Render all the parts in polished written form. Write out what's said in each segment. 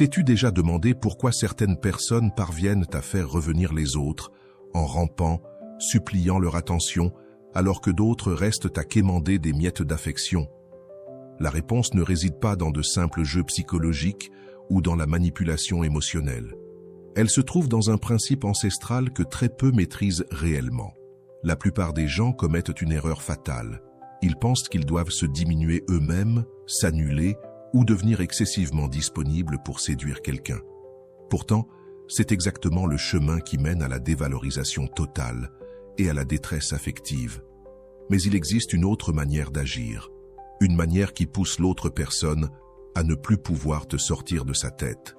T'es-tu déjà demandé pourquoi certaines personnes parviennent à faire revenir les autres en rampant, suppliant leur attention, alors que d'autres restent à quémander des miettes d'affection? La réponse ne réside pas dans de simples jeux psychologiques ou dans la manipulation émotionnelle. Elle se trouve dans un principe ancestral que très peu maîtrisent réellement. La plupart des gens commettent une erreur fatale. Ils pensent qu'ils doivent se diminuer eux-mêmes, s'annuler ou devenir excessivement disponibles pour séduire quelqu'un. Pourtant, c'est exactement le chemin qui mène à la dévalorisation totale et à la détresse affective. Mais il existe une autre manière d'agir, une manière qui pousse l'autre personne à ne plus pouvoir te sortir de sa tête.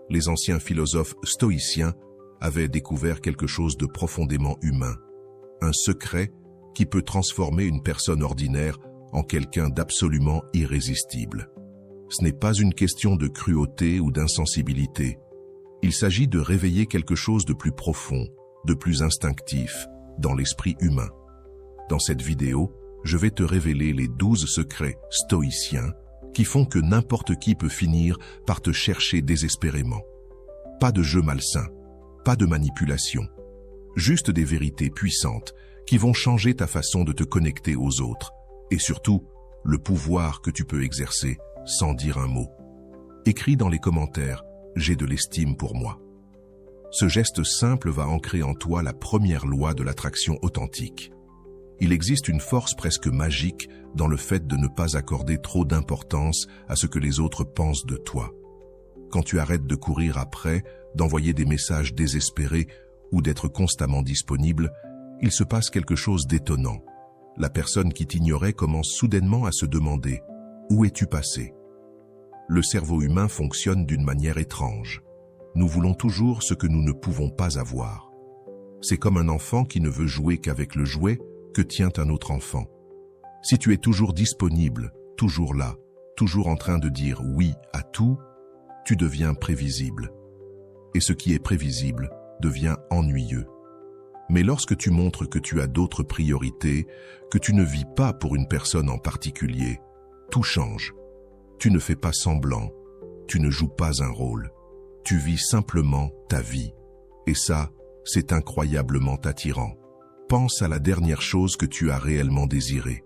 Les anciens philosophes stoïciens avaient découvert quelque chose de profondément humain, un secret qui peut transformer une personne ordinaire en quelqu'un d'absolument irrésistible. Ce n'est pas une question de cruauté ou d'insensibilité. Il s'agit de réveiller quelque chose de plus profond, de plus instinctif, dans l'esprit humain. Dans cette vidéo, je vais te révéler les 12 secrets stoïciens qui font que n'importe qui peut finir par te chercher désespérément. Pas de jeu malsain, pas de manipulation, juste des vérités puissantes qui vont changer ta façon de te connecter aux autres et surtout, le pouvoir que tu peux exercer sans dire un mot. Écris dans les commentaires « J'ai de l'estime pour moi ». Ce geste simple va ancrer en toi la première loi de l'attraction authentique. Il existe une force presque magique dans le fait de ne pas accorder trop d'importance à ce que les autres pensent de toi. Quand tu arrêtes de courir après, d'envoyer des messages désespérés ou d'être constamment disponible, il se passe quelque chose d'étonnant. La personne qui t'ignorait commence soudainement à se demander « Où es-tu passé ?» Le cerveau humain fonctionne d'une manière étrange. Nous voulons toujours ce que nous ne pouvons pas avoir. C'est comme un enfant qui ne veut jouer qu'avec le jouet que tient un autre enfant. Si tu es toujours disponible, toujours là, toujours en train de dire oui à tout, tu deviens prévisible. Et ce qui est prévisible devient ennuyeux. Mais lorsque tu montres que tu as d'autres priorités, que tu ne vis pas pour une personne en particulier, tout change. Tu ne fais pas semblant, tu ne joues pas un rôle. Tu vis simplement ta vie. Et ça, c'est incroyablement attirant. Pense à la dernière chose que tu as réellement désirée.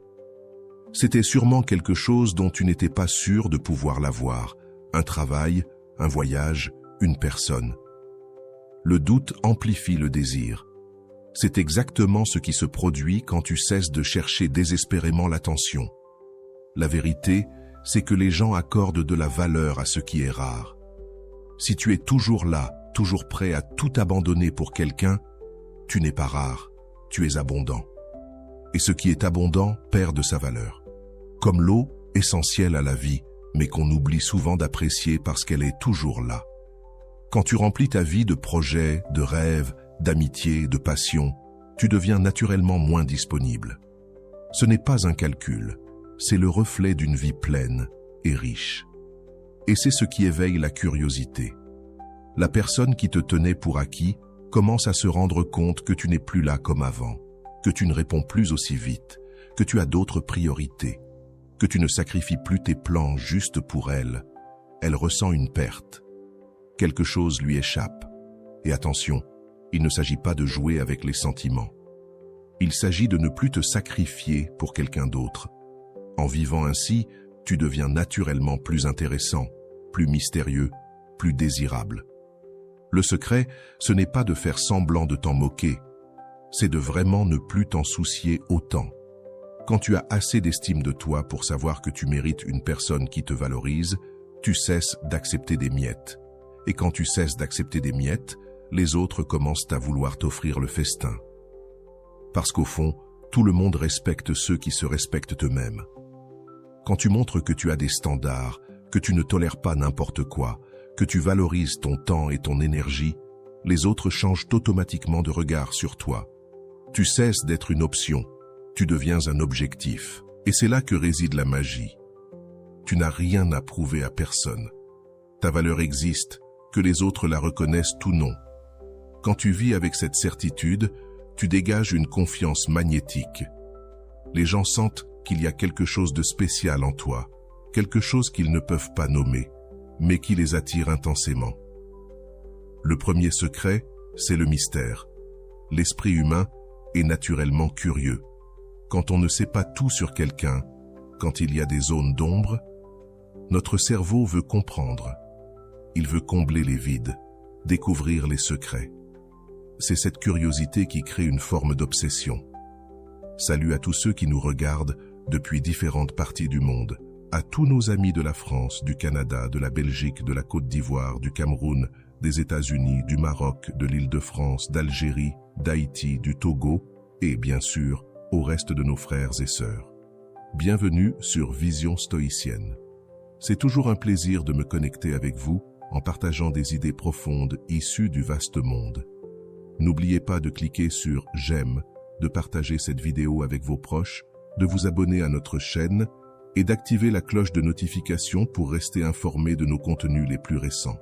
C'était sûrement quelque chose dont tu n'étais pas sûr de pouvoir l'avoir. Un travail, un voyage, une personne. Le doute amplifie le désir. C'est exactement ce qui se produit quand tu cesses de chercher désespérément l'attention. La vérité, c'est que les gens accordent de la valeur à ce qui est rare. Si tu es toujours là, toujours prêt à tout abandonner pour quelqu'un, tu n'es pas rare, tu es abondant. Et ce qui est abondant perd de sa valeur. Comme l'eau, essentielle à la vie, mais qu'on oublie souvent d'apprécier parce qu'elle est toujours là. Quand tu remplis ta vie de projets, de rêves, d'amitié, de passion, tu deviens naturellement moins disponible. Ce n'est pas un calcul, c'est le reflet d'une vie pleine et riche. Et c'est ce qui éveille la curiosité. La personne qui te tenait pour acquis commence à se rendre compte que tu n'es plus là comme avant, que tu ne réponds plus aussi vite, que tu as d'autres priorités, que tu ne sacrifies plus tes plans juste pour elle. Elle ressent une perte. Quelque chose lui échappe. Et attention, il ne s'agit pas de jouer avec les sentiments. Il s'agit de ne plus te sacrifier pour quelqu'un d'autre. En vivant ainsi, tu deviens naturellement plus intéressant, plus mystérieux, plus désirable. Le secret, ce n'est pas de faire semblant de t'en moquer, c'est de vraiment ne plus t'en soucier autant. Quand tu as assez d'estime de toi pour savoir que tu mérites une personne qui te valorise, tu cesses d'accepter des miettes. Et quand tu cesses d'accepter des miettes, les autres commencent à vouloir t'offrir le festin. Parce qu'au fond, tout le monde respecte ceux qui se respectent eux-mêmes. Quand tu montres que tu as des standards, que tu ne tolères pas n'importe quoi, que tu valorises ton temps et ton énergie, les autres changent automatiquement de regard sur toi. Tu cesses d'être une option, tu deviens un objectif. Et c'est là que réside la magie. Tu n'as rien à prouver à personne. Ta valeur existe, que les autres la reconnaissent ou non. Quand tu vis avec cette certitude, tu dégages une confiance magnétique. Les gens sentent qu'il y a quelque chose de spécial en toi, quelque chose qu'ils ne peuvent pas nommer, mais qui les attire intensément. Le premier secret, c'est le mystère. L'esprit humain est naturellement curieux. Quand on ne sait pas tout sur quelqu'un, quand il y a des zones d'ombre, notre cerveau veut comprendre. Il veut combler les vides, découvrir les secrets. C'est cette curiosité qui crée une forme d'obsession. Salut à tous ceux qui nous regardent depuis différentes parties du monde, à tous nos amis de la France, du Canada, de la Belgique, de la Côte d'Ivoire, du Cameroun, des États-Unis, du Maroc, de l'Île-de-France, d'Algérie, d'Haïti, du Togo et bien sûr au reste de nos frères et sœurs. Bienvenue sur Vision Stoïcienne. C'est toujours un plaisir de me connecter avec vous en partageant des idées profondes issues du vaste monde. N'oubliez pas de cliquer sur « J'aime », de partager cette vidéo avec vos proches, de vous abonner à notre chaîne et d'activer la cloche de notification pour rester informé de nos contenus les plus récents.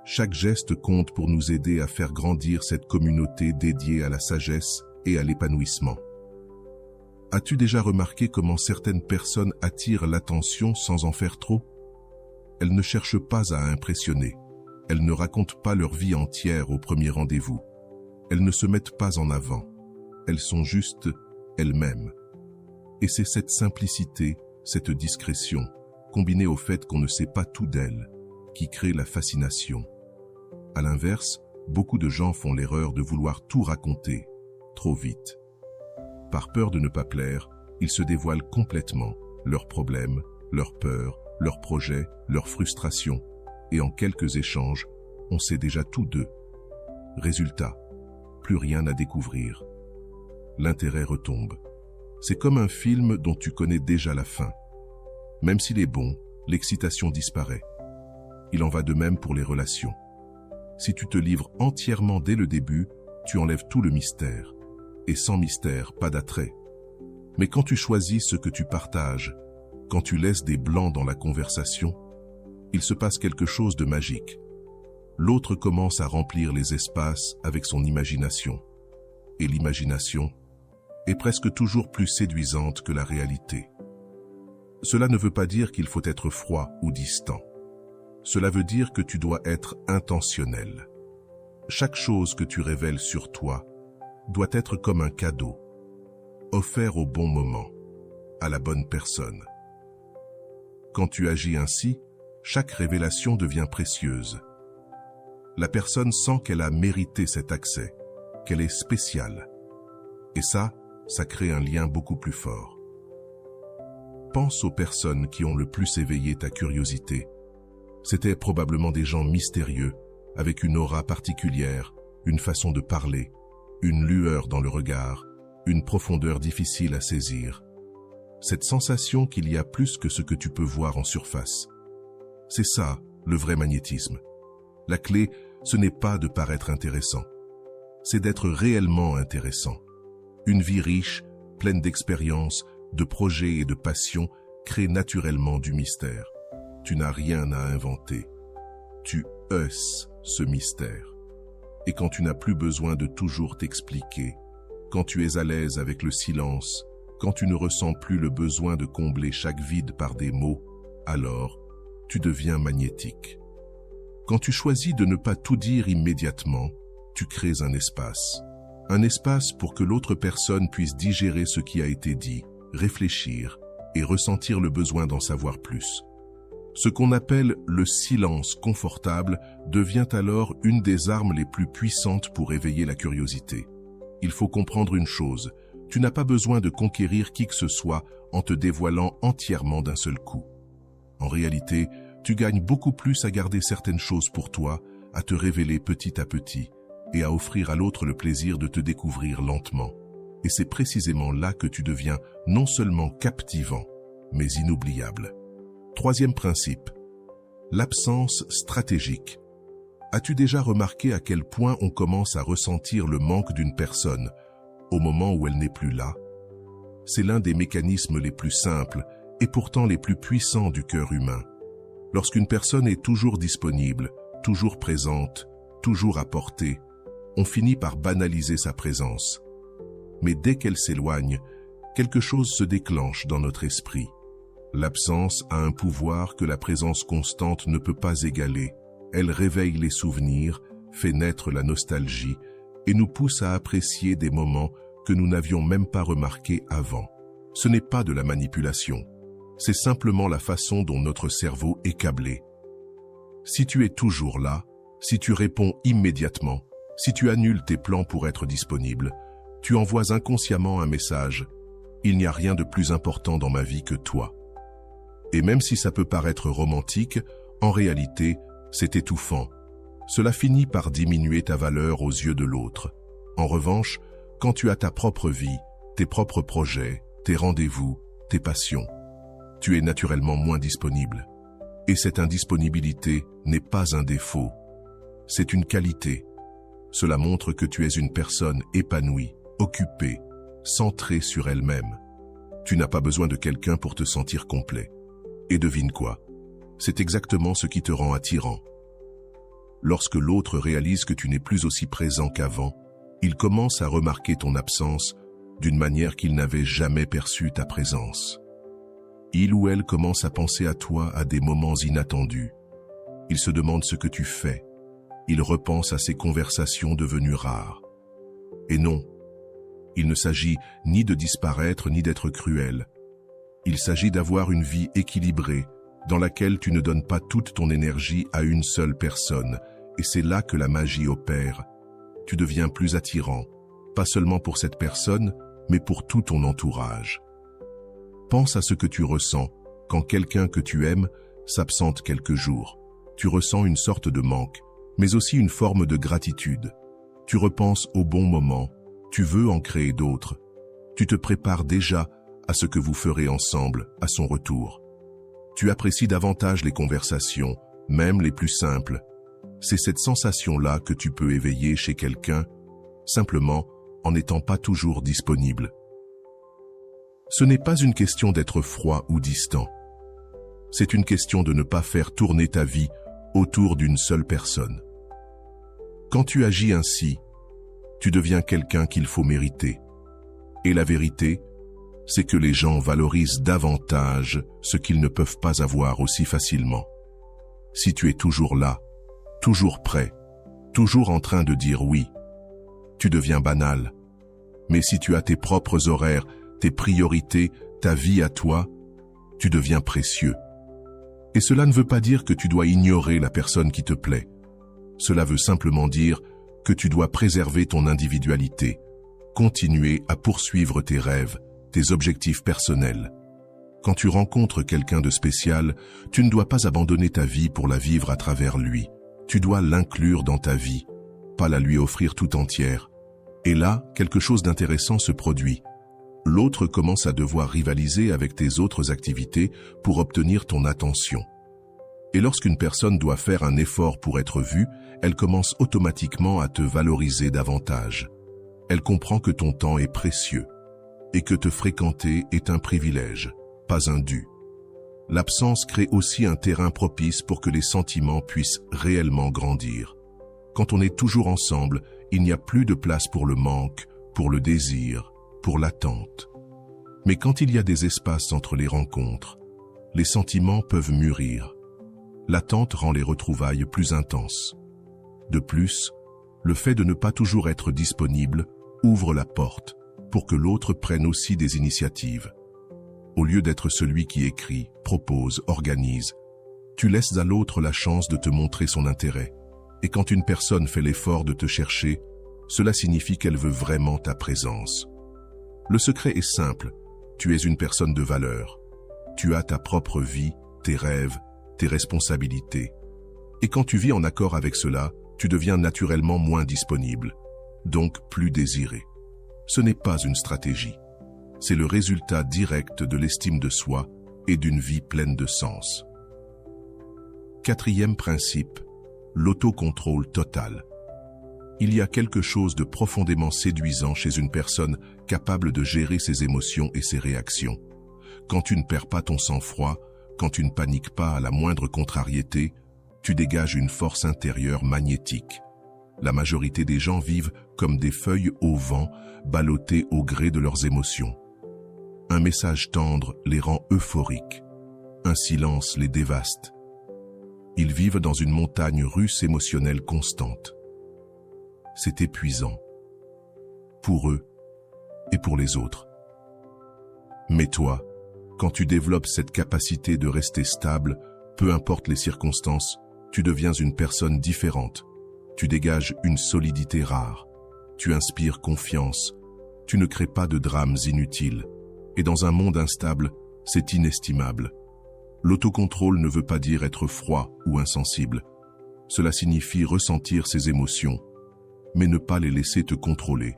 Chaque geste compte pour nous aider à faire grandir cette communauté dédiée à la sagesse et à l'épanouissement. As-tu déjà remarqué comment certaines personnes attirent l'attention sans en faire trop? Elles ne cherchent pas à impressionner. Elles ne racontent pas leur vie entière au premier rendez-vous. Elles ne se mettent pas en avant. Elles sont juste elles-mêmes. Et c'est cette simplicité, cette discrétion, combinée au fait qu'on ne sait pas tout d'elles, qui crée la fascination. À l'inverse, beaucoup de gens font l'erreur de vouloir tout raconter, trop vite. Par peur de ne pas plaire, ils se dévoilent complètement, leurs problèmes, leurs peurs, leurs projets, leurs frustrations, et en quelques échanges, on sait déjà tout d'eux. Résultat, plus rien à découvrir. L'intérêt retombe. C'est comme un film dont tu connais déjà la fin. Même s'il est bon, l'excitation disparaît. Il en va de même pour les relations. Si tu te livres entièrement dès le début, tu enlèves tout le mystère. Et sans mystère, pas d'attrait. Mais quand tu choisis ce que tu partages, quand tu laisses des blancs dans la conversation, il se passe quelque chose de magique. L'autre commence à remplir les espaces avec son imagination. Et l'imagination est presque toujours plus séduisante que la réalité. Cela ne veut pas dire qu'il faut être froid ou distant. Cela veut dire que tu dois être intentionnel. Chaque chose que tu révèles sur toi doit être comme un cadeau, offert au bon moment, à la bonne personne. Quand tu agis ainsi, chaque révélation devient précieuse. La personne sent qu'elle a mérité cet accès, qu'elle est spéciale. Et ça crée un lien beaucoup plus fort. Pense aux personnes qui ont le plus éveillé ta curiosité. C'étaient probablement des gens mystérieux, avec une aura particulière, une façon de parler, une lueur dans le regard, une profondeur difficile à saisir. Cette sensation qu'il y a plus que ce que tu peux voir en surface. C'est ça, le vrai magnétisme. La clé, ce n'est pas de paraître intéressant. C'est d'être réellement intéressant. Une vie riche, pleine d'expériences, de projets et de passions, crée naturellement du mystère. Tu n'as rien à inventer. Tu hausses ce mystère. Et quand tu n'as plus besoin de toujours t'expliquer, quand tu es à l'aise avec le silence, quand tu ne ressens plus le besoin de combler chaque vide par des mots, alors tu deviens magnétique. Quand tu choisis de ne pas tout dire immédiatement, tu crées un espace. Un espace pour que l'autre personne puisse digérer ce qui a été dit, réfléchir et ressentir le besoin d'en savoir plus. Ce qu'on appelle le silence confortable devient alors une des armes les plus puissantes pour éveiller la curiosité. Il faut comprendre une chose, tu n'as pas besoin de conquérir qui que ce soit en te dévoilant entièrement d'un seul coup. En réalité, tu gagnes beaucoup plus à garder certaines choses pour toi, à te révéler petit à petit et à offrir à l'autre le plaisir de te découvrir lentement. Et c'est précisément là que tu deviens non seulement captivant, mais inoubliable. Troisième principe, l'absence stratégique. As-tu déjà remarqué à quel point on commence à ressentir le manque d'une personne au moment où elle n'est plus là? C'est l'un des mécanismes les plus simples et pourtant les plus puissants du cœur humain. Lorsqu'une personne est toujours disponible, toujours présente, toujours à portée, on finit par banaliser sa présence. Mais dès qu'elle s'éloigne, quelque chose se déclenche dans notre esprit. L'absence a un pouvoir que la présence constante ne peut pas égaler. Elle réveille les souvenirs, fait naître la nostalgie et nous pousse à apprécier des moments que nous n'avions même pas remarqués avant. Ce n'est pas de la manipulation, c'est simplement la façon dont notre cerveau est câblé. Si tu es toujours là, si tu réponds immédiatement, si tu annules tes plans pour être disponible, tu envoies inconsciemment un message « Il n'y a rien de plus important dans ma vie que toi ». Et même si ça peut paraître romantique, en réalité, c'est étouffant. Cela finit par diminuer ta valeur aux yeux de l'autre. En revanche, quand tu as ta propre vie, tes propres projets, tes rendez-vous, tes passions, tu es naturellement moins disponible. Et cette indisponibilité n'est pas un défaut, c'est une qualité. Cela montre que tu es une personne épanouie, occupée, centrée sur elle-même. Tu n'as pas besoin de quelqu'un pour te sentir complet. Et devine quoi? C'est exactement ce qui te rend attirant. Lorsque l'autre réalise que tu n'es plus aussi présent qu'avant, il commence à remarquer ton absence d'une manière qu'il n'avait jamais perçu ta présence. Il ou elle commence à penser à toi à des moments inattendus. Il se demande ce que tu fais. Il repense à ces conversations devenues rares. Et non, il ne s'agit ni de disparaître ni d'être cruel. Il s'agit d'avoir une vie équilibrée, dans laquelle tu ne donnes pas toute ton énergie à une seule personne, et c'est là que la magie opère. Tu deviens plus attirant, pas seulement pour cette personne, mais pour tout ton entourage. Pense à ce que tu ressens quand quelqu'un que tu aimes s'absente quelques jours. Tu ressens une sorte de manque, mais aussi une forme de gratitude. Tu repenses au bon moment, tu veux en créer d'autres. Tu te prépares déjà à ce que vous ferez ensemble à son retour. Tu apprécies davantage les conversations, même les plus simples. C'est cette sensation-là que tu peux éveiller chez quelqu'un, simplement en n'étant pas toujours disponible. Ce n'est pas une question d'être froid ou distant. C'est une question de ne pas faire tourner ta vie autour d'une seule personne. Quand tu agis ainsi, tu deviens quelqu'un qu'il faut mériter. Et la vérité, c'est que les gens valorisent davantage ce qu'ils ne peuvent pas avoir aussi facilement. Si tu es toujours là, toujours prêt, toujours en train de dire oui, tu deviens banal. Mais si tu as tes propres horaires, tes priorités, ta vie à toi, tu deviens précieux. Et cela ne veut pas dire que tu dois ignorer la personne qui te plaît. Cela veut simplement dire que tu dois préserver ton individualité, continuer à poursuivre tes rêves, tes objectifs personnels. Quand tu rencontres quelqu'un de spécial, tu ne dois pas abandonner ta vie pour la vivre à travers lui. Tu dois l'inclure dans ta vie, pas la lui offrir tout entière. Et là, quelque chose d'intéressant se produit. L'autre commence à devoir rivaliser avec tes autres activités pour obtenir ton attention. Et lorsqu'une personne doit faire un effort pour être vue, elle commence automatiquement à te valoriser davantage. Elle comprend que ton temps est précieux et que te fréquenter est un privilège, pas un dû. L'absence crée aussi un terrain propice pour que les sentiments puissent réellement grandir. Quand on est toujours ensemble, il n'y a plus de place pour le manque, pour le désir, pour l'attente. Mais quand il y a des espaces entre les rencontres, les sentiments peuvent mûrir. L'attente rend les retrouvailles plus intenses. De plus, le fait de ne pas toujours être disponible ouvre la porte pour que l'autre prenne aussi des initiatives. Au lieu d'être celui qui écrit, propose, organise, tu laisses à l'autre la chance de te montrer son intérêt. Et quand une personne fait l'effort de te chercher, cela signifie qu'elle veut vraiment ta présence. Le secret est simple, tu es une personne de valeur. Tu as ta propre vie, tes rêves, tes responsabilités. Et quand tu vis en accord avec cela, tu deviens naturellement moins disponible, donc plus désiré. Ce n'est pas une stratégie. C'est le résultat direct de l'estime de soi et d'une vie pleine de sens. Quatrième principe, l'autocontrôle total. Il y a quelque chose de profondément séduisant chez une personne capable de gérer ses émotions et ses réactions. Quand tu ne perds pas ton sang-froid, quand tu ne paniques pas à la moindre contrariété, tu dégages une force intérieure magnétique. La majorité des gens vivent comme des feuilles au vent, ballottées au gré de leurs émotions. Un message tendre les rend euphoriques. Un silence les dévaste. Ils vivent dans une montagne russe émotionnelle constante. C'est épuisant. Pour eux et pour les autres. Mais toi, quand tu développes cette capacité de rester stable, peu importe les circonstances, tu deviens une personne différente. Tu dégages une solidité rare. Tu inspires confiance. Tu ne crées pas de drames inutiles. Et dans un monde instable, c'est inestimable. L'autocontrôle ne veut pas dire être froid ou insensible. Cela signifie ressentir ses émotions, mais ne pas les laisser te contrôler.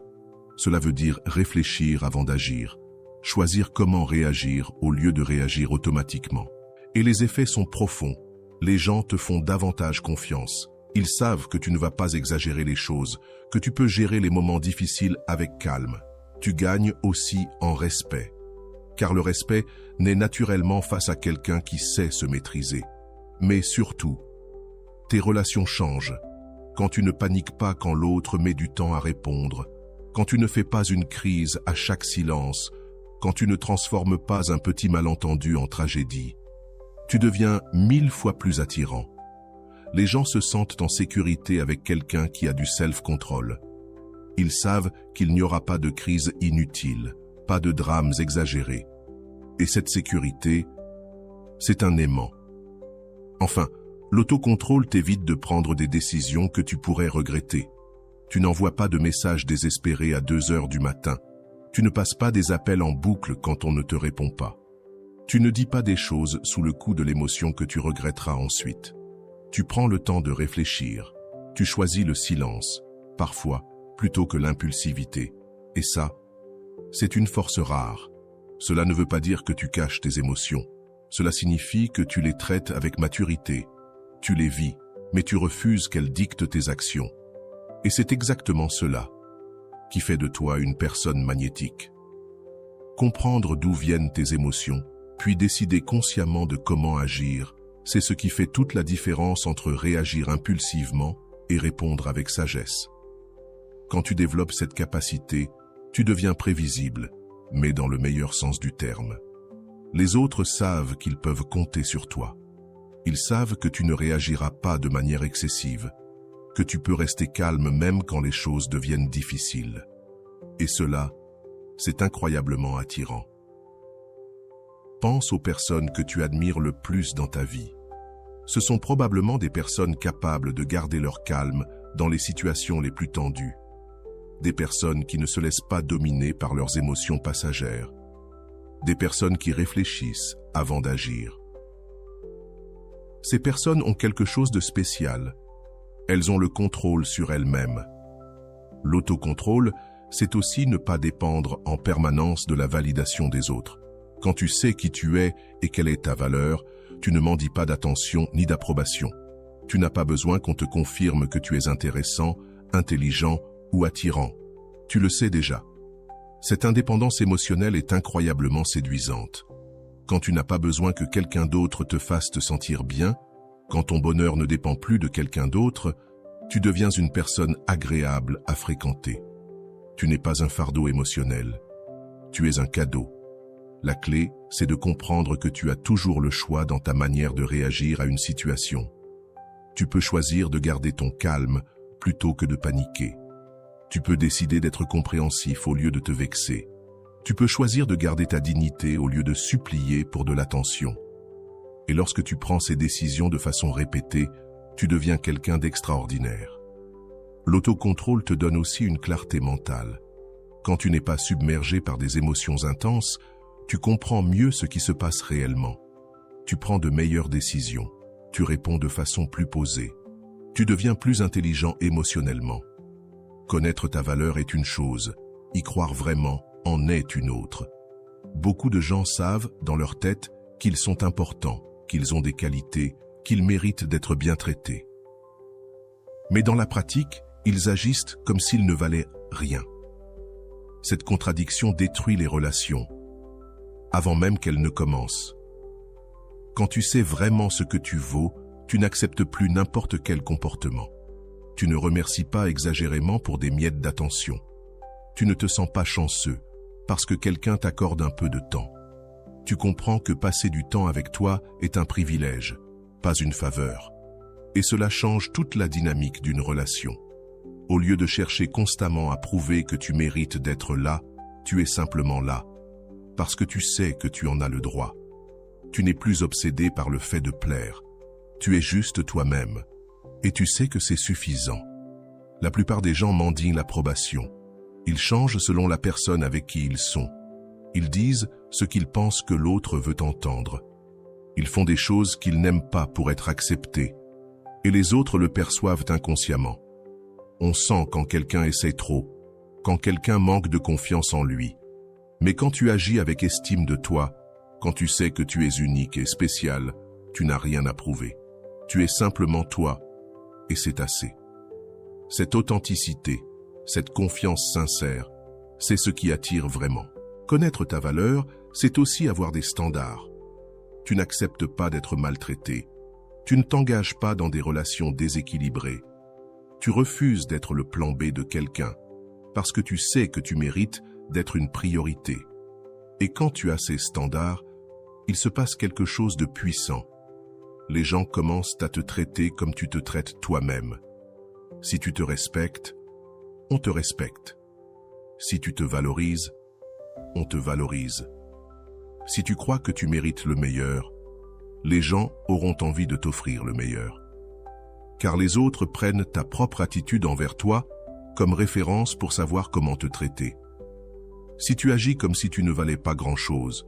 Cela veut dire réfléchir avant d'agir, choisir comment réagir au lieu de réagir automatiquement. Et les effets sont profonds. Les gens te font davantage confiance. Ils savent que tu ne vas pas exagérer les choses, que tu peux gérer les moments difficiles avec calme. Tu gagnes aussi en respect. Car le respect naît naturellement face à quelqu'un qui sait se maîtriser. Mais surtout, tes relations changent. Quand tu ne paniques pas quand l'autre met du temps à répondre, quand tu ne fais pas une crise à chaque silence, quand tu ne transformes pas un petit malentendu en tragédie, tu deviens 1000 fois plus attirant. Les gens se sentent en sécurité avec quelqu'un qui a du self-control. Ils savent qu'il n'y aura pas de crise inutile, pas de drames exagérés. Et cette sécurité, c'est un aimant. Enfin, l'autocontrôle t'évite de prendre des décisions que tu pourrais regretter. Tu n'envoies pas de messages désespérés à 2 heures du matin. Tu ne passes pas des appels en boucle quand on ne te répond pas. Tu ne dis pas des choses sous le coup de l'émotion que tu regretteras ensuite. Tu prends le temps de réfléchir. Tu choisis le silence, parfois, plutôt que l'impulsivité. Et ça, c'est une force rare. Cela ne veut pas dire que tu caches tes émotions. Cela signifie que tu les traites avec maturité. Tu les vis, mais tu refuses qu'elles dictent tes actions. Et c'est exactement cela qui fait de toi une personne magnétique. Comprendre d'où viennent tes émotions, puis décider consciemment de comment agir, c'est ce qui fait toute la différence entre réagir impulsivement et répondre avec sagesse. Quand tu développes cette capacité, tu deviens prévisible, mais dans le meilleur sens du terme. Les autres savent qu'ils peuvent compter sur toi. Ils savent que tu ne réagiras pas de manière excessive, que tu peux rester calme même quand les choses deviennent difficiles. Et cela, c'est incroyablement attirant. Pense aux personnes que tu admires le plus dans ta vie. Ce sont probablement des personnes capables de garder leur calme dans les situations les plus tendues. Des personnes qui ne se laissent pas dominer par leurs émotions passagères. Des personnes qui réfléchissent avant d'agir. Ces personnes ont quelque chose de spécial. Elles ont le contrôle sur elles-mêmes. L'autocontrôle, c'est aussi ne pas dépendre en permanence de la validation des autres. Quand tu sais qui tu es et quelle est ta valeur, tu ne mendis pas d'attention ni d'approbation. Tu n'as pas besoin qu'on te confirme que tu es intéressant, intelligent ou attirant. Tu le sais déjà. Cette indépendance émotionnelle est incroyablement séduisante. Quand tu n'as pas besoin que quelqu'un d'autre te fasse te sentir bien, quand ton bonheur ne dépend plus de quelqu'un d'autre, tu deviens une personne agréable à fréquenter. Tu n'es pas un fardeau émotionnel. Tu es un cadeau. La clé, c'est de comprendre que tu as toujours le choix dans ta manière de réagir à une situation. Tu peux choisir de garder ton calme plutôt que de paniquer. Tu peux décider d'être compréhensif au lieu de te vexer. Tu peux choisir de garder ta dignité au lieu de supplier pour de l'attention. Et lorsque tu prends ces décisions de façon répétée, tu deviens quelqu'un d'extraordinaire. L'autocontrôle te donne aussi une clarté mentale. Quand tu n'es pas submergé par des émotions intenses, tu comprends mieux ce qui se passe réellement. Tu prends de meilleures décisions. Tu réponds de façon plus posée. Tu deviens plus intelligent émotionnellement. Connaître ta valeur est une chose, y croire vraiment en est une autre. Beaucoup de gens savent, dans leur tête, qu'ils sont importants, qu'ils ont des qualités, qu'ils méritent d'être bien traités. Mais dans la pratique, ils agissent comme s'ils ne valaient rien. Cette contradiction détruit les relations, avant même qu'elles ne commencent. Quand tu sais vraiment ce que tu vaux, tu n'acceptes plus n'importe quel comportement. Tu ne remercies pas exagérément pour des miettes d'attention. Tu ne te sens pas chanceux parce que quelqu'un t'accorde un peu de temps. Tu comprends que passer du temps avec toi est un privilège, pas une faveur. Et cela change toute la dynamique d'une relation. Au lieu de chercher constamment à prouver que tu mérites d'être là, tu es simplement là, parce que tu sais que tu en as le droit. Tu n'es plus obsédé par le fait de plaire. Tu es juste toi-même, et tu sais que c'est suffisant. La plupart des gens mendient l'approbation. Ils changent selon la personne avec qui ils sont. Ils disent ce qu'ils pensent que l'autre veut entendre. Ils font des choses qu'ils n'aiment pas pour être acceptés, et les autres le perçoivent inconsciemment. On sent quand quelqu'un essaie trop, quand quelqu'un manque de confiance en lui. Mais quand tu agis avec estime de toi, quand tu sais que tu es unique et spécial, tu n'as rien à prouver. Tu es simplement toi, et c'est assez. Cette authenticité, cette confiance sincère, c'est ce qui attire vraiment. Connaître ta valeur, c'est aussi avoir des standards. Tu n'acceptes pas d'être maltraité. Tu ne t'engages pas dans des relations déséquilibrées. Tu refuses d'être le plan B de quelqu'un, parce que tu sais que tu mérites d'être une priorité. Et quand tu as ces standards, il se passe quelque chose de puissant. Les gens commencent à te traiter comme tu te traites toi-même. Si tu te respectes, on te respecte. Si tu te valorises, on te valorise. Si tu crois que tu mérites le meilleur, les gens auront envie de t'offrir le meilleur. Car les autres prennent ta propre attitude envers toi comme référence pour savoir comment te traiter. Si tu agis comme si tu ne valais pas grand-chose,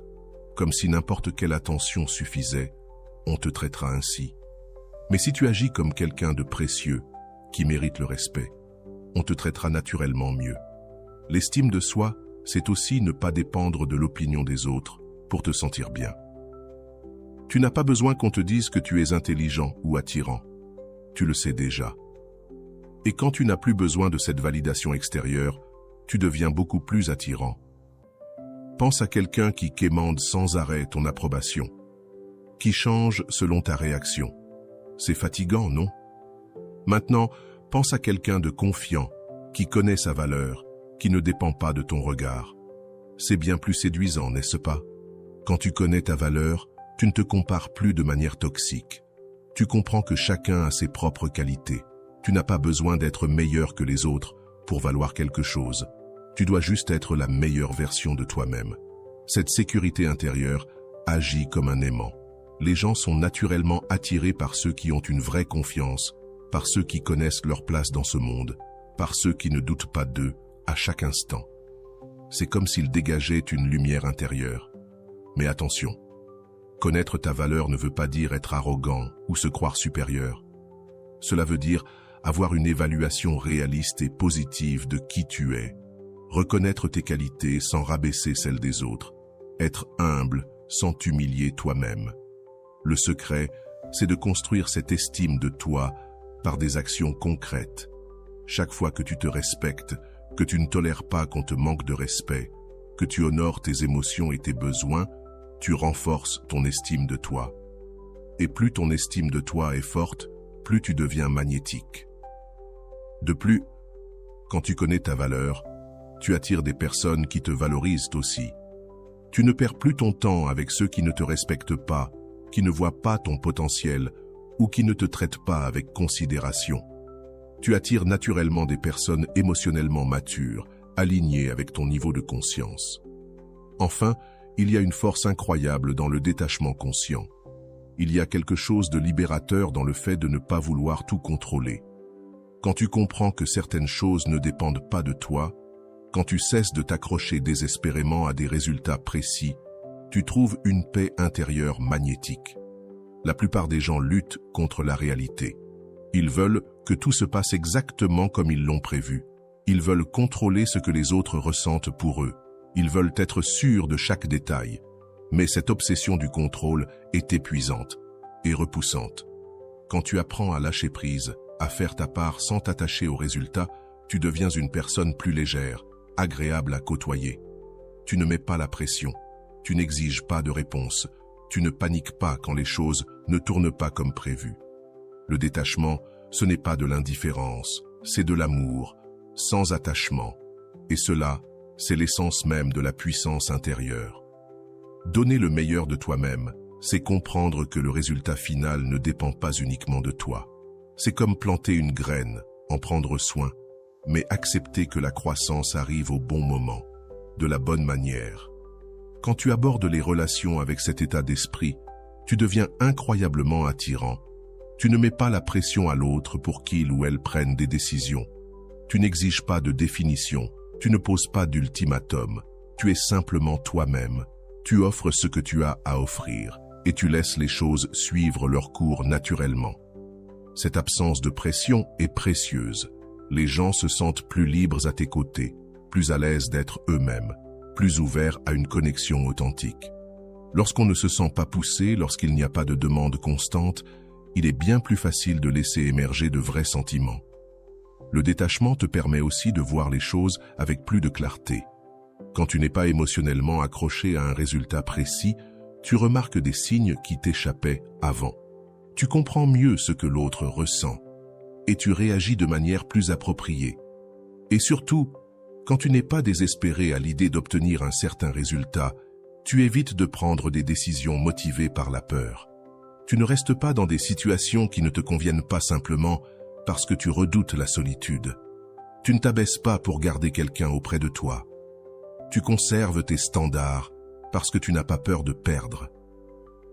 comme si n'importe quelle attention suffisait, on te traitera ainsi. Mais si tu agis comme quelqu'un de précieux, qui mérite le respect, on te traitera naturellement mieux. L'estime de soi, c'est aussi ne pas dépendre de l'opinion des autres pour te sentir bien. Tu n'as pas besoin qu'on te dise que tu es intelligent ou attirant. Tu le sais déjà. Et quand tu n'as plus besoin de cette validation extérieure, tu deviens beaucoup plus attirant. Pense à quelqu'un qui quémande sans arrêt ton approbation, qui change selon ta réaction. C'est fatigant, non? Maintenant, pense à quelqu'un de confiant, qui connaît sa valeur, qui ne dépend pas de ton regard. C'est bien plus séduisant, n'est-ce pas? Quand tu connais ta valeur, tu ne te compares plus de manière toxique. Tu comprends que chacun a ses propres qualités. Tu n'as pas besoin d'être meilleur que les autres pour valoir quelque chose. Tu dois juste être la meilleure version de toi-même. Cette sécurité intérieure agit comme un aimant. Les gens sont naturellement attirés par ceux qui ont une vraie confiance, par ceux qui connaissent leur place dans ce monde, par ceux qui ne doutent pas d'eux à chaque instant. C'est comme s'ils dégageaient une lumière intérieure. Mais attention, connaître ta valeur ne veut pas dire être arrogant ou se croire supérieur. Cela veut dire avoir une évaluation réaliste et positive de qui tu es, reconnaître tes qualités sans rabaisser celles des autres, être humble sans t'humilier toi-même. Le secret, c'est de construire cette estime de toi par des actions concrètes. Chaque fois que tu te respectes, que tu ne tolères pas qu'on te manque de respect, que tu honores tes émotions et tes besoins, tu renforces ton estime de toi. Et plus ton estime de toi est forte, plus tu deviens magnétique. De plus, quand tu connais ta valeur, tu attires des personnes qui te valorisent aussi. Tu ne perds plus ton temps avec ceux qui ne te respectent pas, qui ne voient pas ton potentiel ou qui ne te traitent pas avec considération. Tu attires naturellement des personnes émotionnellement matures, alignées avec ton niveau de conscience. Enfin, il y a une force incroyable dans le détachement conscient. Il y a quelque chose de libérateur dans le fait de ne pas vouloir tout contrôler. Quand tu comprends que certaines choses ne dépendent pas de toi, quand tu cesses de t'accrocher désespérément à des résultats précis, tu trouves une paix intérieure magnétique. La plupart des gens luttent contre la réalité. Ils veulent que tout se passe exactement comme ils l'ont prévu. Ils veulent contrôler ce que les autres ressentent pour eux. Ils veulent être sûrs de chaque détail. Mais cette obsession du contrôle est épuisante et repoussante. Quand tu apprends à lâcher prise, à faire ta part sans t'attacher aux résultats, tu deviens une personne plus légère, agréable à côtoyer. Tu ne mets pas la pression, tu n'exiges pas de réponse, tu ne paniques pas quand les choses ne tournent pas comme prévu. Le détachement, ce n'est pas de l'indifférence, c'est de l'amour, sans attachement. Et cela, c'est l'essence même de la puissance intérieure. Donner le meilleur de toi-même, c'est comprendre que le résultat final ne dépend pas uniquement de toi. C'est comme planter une graine, en prendre soin, mais accepter que la croissance arrive au bon moment, de la bonne manière. Quand tu abordes les relations avec cet état d'esprit, tu deviens incroyablement attirant. Tu ne mets pas la pression à l'autre pour qu'il ou elle prenne des décisions. Tu n'exiges pas de définition, tu ne poses pas d'ultimatum. Tu es simplement toi-même. Tu offres ce que tu as à offrir et tu laisses les choses suivre leur cours naturellement. Cette absence de pression est précieuse. Les gens se sentent plus libres à tes côtés, plus à l'aise d'être eux-mêmes, plus ouverts à une connexion authentique. Lorsqu'on ne se sent pas poussé, lorsqu'il n'y a pas de demande constante, il est bien plus facile de laisser émerger de vrais sentiments. Le détachement te permet aussi de voir les choses avec plus de clarté. Quand tu n'es pas émotionnellement accroché à un résultat précis, tu remarques des signes qui t'échappaient avant. Tu comprends mieux ce que l'autre ressent et tu réagis de manière plus appropriée. Et surtout, quand tu n'es pas désespéré à l'idée d'obtenir un certain résultat, tu évites de prendre des décisions motivées par la peur. Tu ne restes pas dans des situations qui ne te conviennent pas simplement parce que tu redoutes la solitude. Tu ne t'abaisses pas pour garder quelqu'un auprès de toi. Tu conserves tes standards parce que tu n'as pas peur de perdre.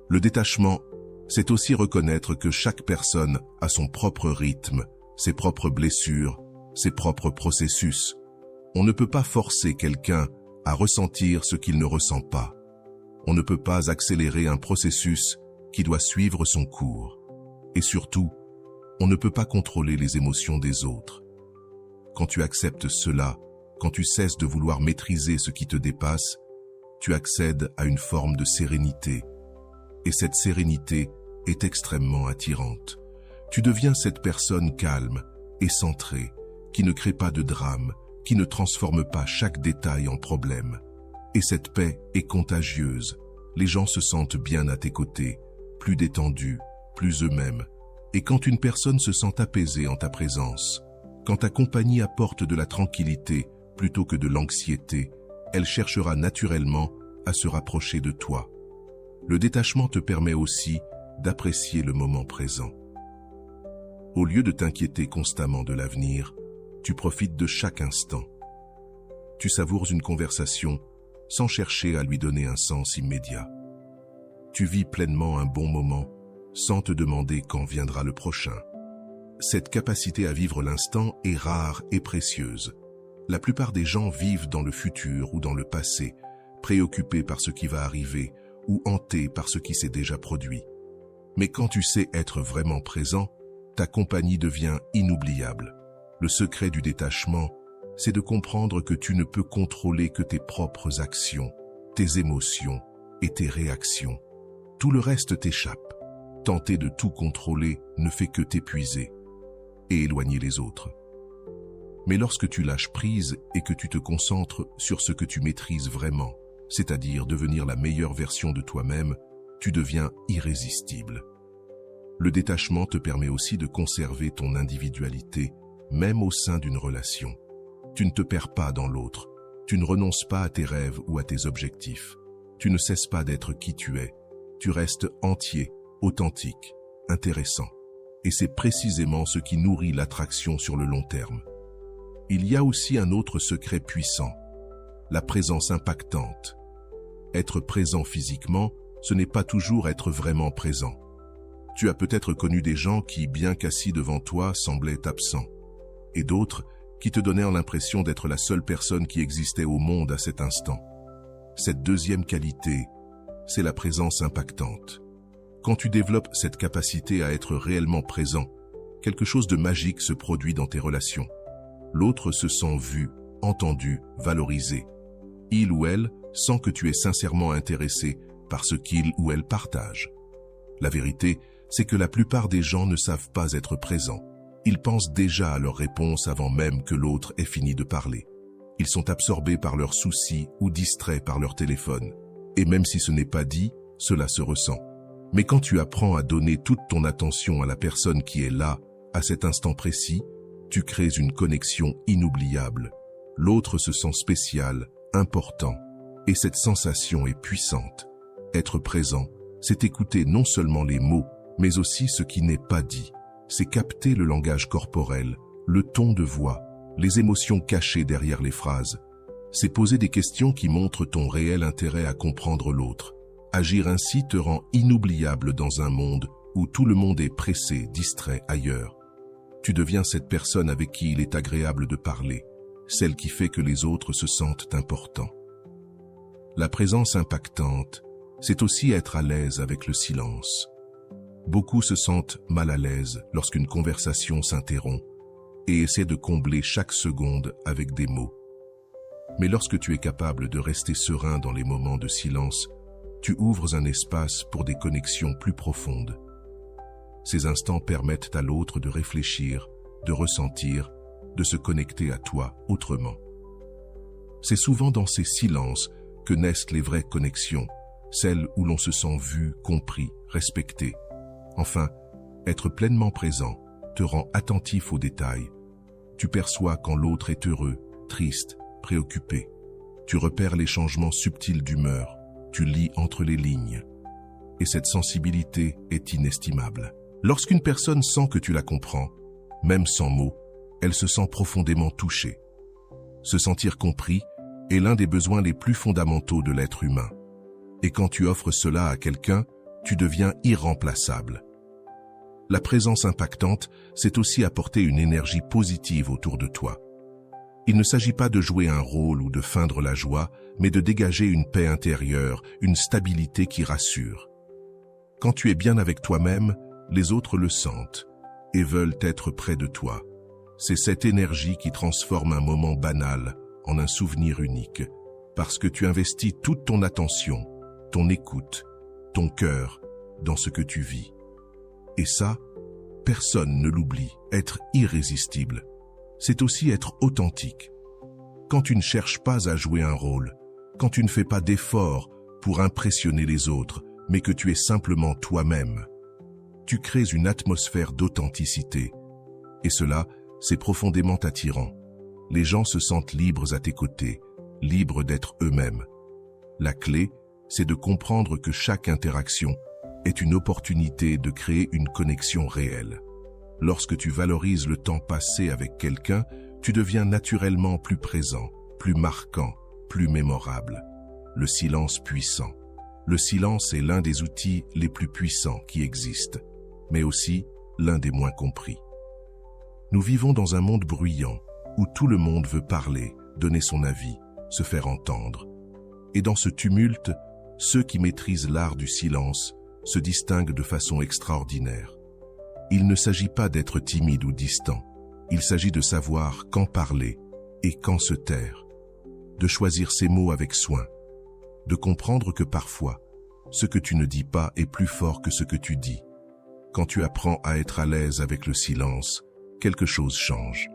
Le détachement, c'est aussi reconnaître que chaque personne a son propre rythme, ses propres blessures, ses propres processus. On ne peut pas forcer quelqu'un à ressentir ce qu'il ne ressent pas. On ne peut pas accélérer un processus qui doit suivre son cours. Et surtout, on ne peut pas contrôler les émotions des autres. Quand tu acceptes cela, quand tu cesses de vouloir maîtriser ce qui te dépasse, tu accèdes à une forme de sérénité. Et cette sérénité est extrêmement attirante. Tu deviens cette personne calme et centrée, qui ne crée pas de drame, qui ne transforme pas chaque détail en problème. Et cette paix est contagieuse. Les gens se sentent bien à tes côtés, plus détendus, plus eux-mêmes. Et quand une personne se sent apaisée en ta présence, quand ta compagnie apporte de la tranquillité plutôt que de l'anxiété, elle cherchera naturellement à se rapprocher de toi. Le détachement te permet aussi d'apprécier le moment présent. Au lieu de t'inquiéter constamment de l'avenir, tu profites de chaque instant. Tu savoures une conversation sans chercher à lui donner un sens immédiat. Tu vis pleinement un bon moment sans te demander quand viendra le prochain. Cette capacité à vivre l'instant est rare et précieuse. La plupart des gens vivent dans le futur ou dans le passé, préoccupés par ce qui va arriver ou hantés par ce qui s'est déjà produit. Mais quand tu sais être vraiment présent, ta compagnie devient inoubliable. Le secret du détachement, c'est de comprendre que tu ne peux contrôler que tes propres actions, tes émotions et tes réactions. Tout le reste t'échappe. Tenter de tout contrôler ne fait que t'épuiser et éloigner les autres. Mais lorsque tu lâches prise et que tu te concentres sur ce que tu maîtrises vraiment, c'est-à-dire devenir la meilleure version de toi-même, tu deviens irrésistible. Le détachement te permet aussi de conserver ton individualité, même au sein d'une relation. Tu ne te perds pas dans l'autre, tu ne renonces pas à tes rêves ou à tes objectifs. Tu ne cesses pas d'être qui tu es, tu restes entier, authentique, intéressant. Et c'est précisément ce qui nourrit l'attraction sur le long terme. Il y a aussi un autre secret puissant, la présence impactante. Être présent physiquement, ce n'est pas toujours être vraiment présent. Tu as peut-être connu des gens qui, bien qu'assis devant toi, semblaient absents, et d'autres qui te donnèrent l'impression d'être la seule personne qui existait au monde à cet instant. Cette deuxième qualité, c'est la présence impactante. Quand tu développes cette capacité à être réellement présent, quelque chose de magique se produit dans tes relations. L'autre se sent vu, entendu, valorisé. Il ou elle sent que tu es sincèrement intéressé par ce qu'il ou elle partage. La vérité, c'est que la plupart des gens ne savent pas être présents. Ils pensent déjà à leur réponse avant même que l'autre ait fini de parler. Ils sont absorbés par leurs soucis ou distraits par leur téléphone. Et même si ce n'est pas dit, cela se ressent. Mais quand tu apprends à donner toute ton attention à la personne qui est là, à cet instant précis, tu crées une connexion inoubliable. L'autre se sent spécial, important, et cette sensation est puissante. Être présent, c'est écouter non seulement les mots, mais aussi ce qui n'est pas dit. C'est capter le langage corporel, le ton de voix, les émotions cachées derrière les phrases. C'est poser des questions qui montrent ton réel intérêt à comprendre l'autre. Agir ainsi te rend inoubliable dans un monde où tout le monde est pressé, distrait ailleurs. Tu deviens cette personne avec qui il est agréable de parler, celle qui fait que les autres se sentent importants. La présence impactante, c'est aussi être à l'aise avec le silence. Beaucoup se sentent mal à l'aise lorsqu'une conversation s'interrompt et essaient de combler chaque seconde avec des mots. Mais lorsque tu es capable de rester serein dans les moments de silence, tu ouvres un espace pour des connexions plus profondes. Ces instants permettent à l'autre de réfléchir, de ressentir, de se connecter à toi autrement. C'est souvent dans ces silences que naissent les vraies connexions, celles où l'on se sent vu, compris, respecté. Enfin, être pleinement présent te rend attentif aux détails. Tu perçois quand l'autre est heureux, triste, préoccupé. Tu repères les changements subtils d'humeur. Tu lis entre les lignes. Et cette sensibilité est inestimable. Lorsqu'une personne sent que tu la comprends, même sans mots, elle se sent profondément touchée. Se sentir compris est l'un des besoins les plus fondamentaux de l'être humain. Et quand tu offres cela à quelqu'un, tu deviens irremplaçable. La présence impactante, c'est aussi apporter une énergie positive autour de toi. Il ne s'agit pas de jouer un rôle ou de feindre la joie, mais de dégager une paix intérieure, une stabilité qui rassure. Quand tu es bien avec toi-même, les autres le sentent et veulent être près de toi. C'est cette énergie qui transforme un moment banal en un souvenir unique, parce que tu investis toute ton attention, ton écoute, ton cœur dans ce que tu vis. Et ça, personne ne l'oublie. Être irrésistible, c'est aussi être authentique. Quand tu ne cherches pas à jouer un rôle, quand tu ne fais pas d'efforts pour impressionner les autres, mais que tu es simplement toi-même, tu crées une atmosphère d'authenticité. Et cela, c'est profondément attirant. Les gens se sentent libres à tes côtés, libres d'être eux-mêmes. La clé, c'est de comprendre que chaque interaction est une opportunité de créer une connexion réelle. Lorsque tu valorises le temps passé avec quelqu'un, tu deviens naturellement plus présent, plus marquant, plus mémorable. Le silence puissant. Le silence est l'un des outils les plus puissants qui existent, mais aussi l'un des moins compris. Nous vivons dans un monde bruyant, où tout le monde veut parler, donner son avis, se faire entendre. Et dans ce tumulte, ceux qui maîtrisent l'art du silence se distinguent de façon extraordinaire. Il ne s'agit pas d'être timide ou distant, il s'agit de savoir quand parler et quand se taire, de choisir ses mots avec soin, de comprendre que parfois, ce que tu ne dis pas est plus fort que ce que tu dis. Quand tu apprends à être à l'aise avec le silence, quelque chose change.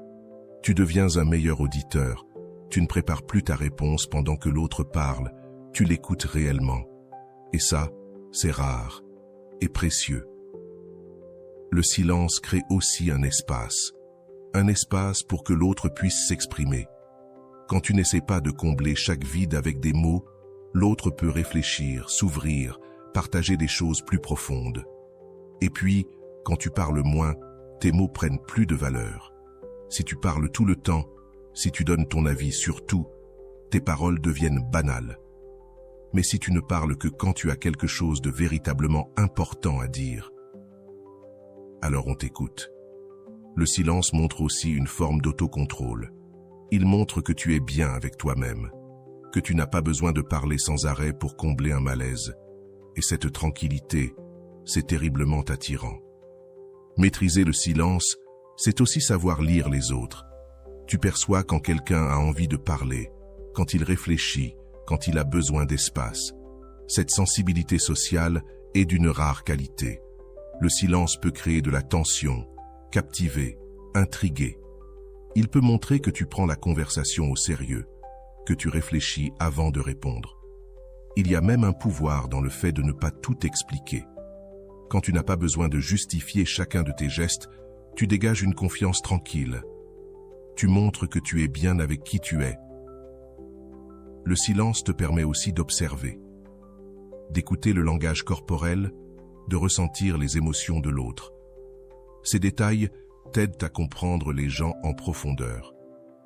Tu deviens un meilleur auditeur, tu ne prépares plus ta réponse pendant que l'autre parle, tu l'écoutes réellement. Et ça, c'est rare et précieux. Le silence crée aussi un espace pour que l'autre puisse s'exprimer. Quand tu n'essaies pas de combler chaque vide avec des mots, l'autre peut réfléchir, s'ouvrir, partager des choses plus profondes. Et puis, quand tu parles moins, tes mots prennent plus de valeur. Si tu parles tout le temps, si tu donnes ton avis sur tout, tes paroles deviennent banales. Mais si tu ne parles que quand tu as quelque chose de véritablement important à dire, alors on t'écoute. Le silence montre aussi une forme d'autocontrôle. Il montre que tu es bien avec toi-même, que tu n'as pas besoin de parler sans arrêt pour combler un malaise. Et cette tranquillité, c'est terriblement attirant. Maîtriser le silence, c'est aussi savoir lire les autres. Tu perçois quand quelqu'un a envie de parler, quand il réfléchit, quand il a besoin d'espace. Cette sensibilité sociale est d'une rare qualité. Le silence peut créer de la tension, captiver, intriguer. Il peut montrer que tu prends la conversation au sérieux, que tu réfléchis avant de répondre. Il y a même un pouvoir dans le fait de ne pas tout expliquer. Quand tu n'as pas besoin de justifier chacun de tes gestes, tu dégages une confiance tranquille. Tu montres que tu es bien avec qui tu es. Le silence te permet aussi d'observer. d'écouter le langage corporel, de ressentir les émotions de l'autre. Ces détails t'aident à comprendre les gens en profondeur.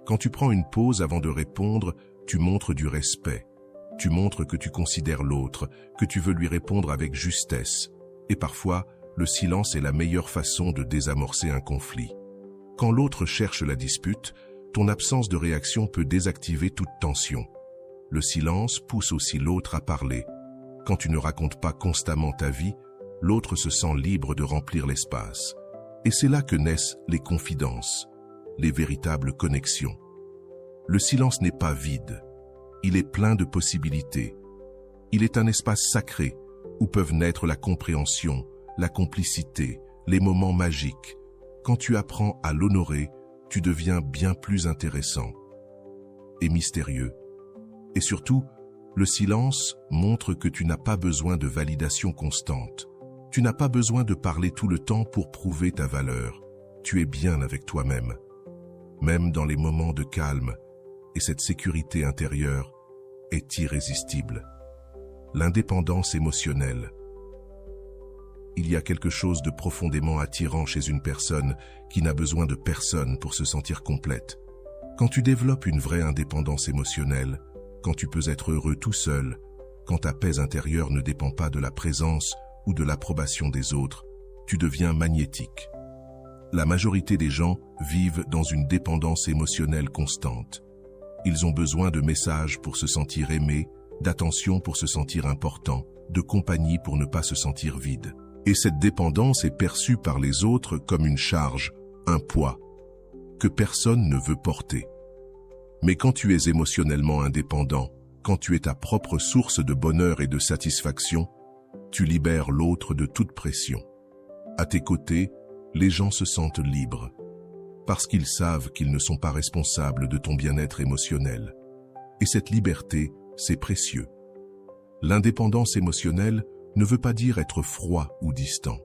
Quand tu prends une pause avant de répondre, tu montres du respect. Tu montres que tu considères l'autre, que tu veux lui répondre avec justesse. Et parfois, le silence est la meilleure façon de désamorcer un conflit. Quand l'autre cherche la dispute, ton absence de réaction peut désactiver toute tension. Le silence pousse aussi l'autre à parler. Quand tu ne racontes pas constamment ta vie, l'autre se sent libre de remplir l'espace. Et c'est là que naissent les confidences, les véritables connexions. Le silence n'est pas vide. Il est plein de possibilités. Il est un espace sacré où peuvent naître la compréhension, la complicité, les moments magiques. Quand tu apprends à l'honorer, tu deviens bien plus intéressant et mystérieux. Et surtout, le silence montre que tu n'as pas besoin de validation constante. Tu n'as pas besoin de parler tout le temps pour prouver ta valeur. Tu es bien avec toi-même, même dans les moments de calme, et cette sécurité intérieure est irrésistible. L'indépendance émotionnelle. Il y a quelque chose de profondément attirant chez une personne qui n'a besoin de personne pour se sentir complète. Quand tu développes une vraie indépendance émotionnelle, quand tu peux être heureux tout seul, quand ta paix intérieure ne dépend pas de la présence ou de l'approbation des autres, tu deviens magnétique. La majorité des gens vivent dans une dépendance émotionnelle constante. Ils ont besoin de messages pour se sentir aimés, d'attention pour se sentir important, de compagnie pour ne pas se sentir vide. Et cette dépendance est perçue par les autres comme une charge, un poids, que personne ne veut porter. Mais quand tu es émotionnellement indépendant, quand tu es ta propre source de bonheur et de satisfaction, tu libères l'autre de toute pression. À tes côtés, les gens se sentent libres, parce qu'ils savent qu'ils ne sont pas responsables de ton bien-être émotionnel. Et cette liberté, c'est précieux. L'indépendance émotionnelle ne veut pas dire être froid ou distant.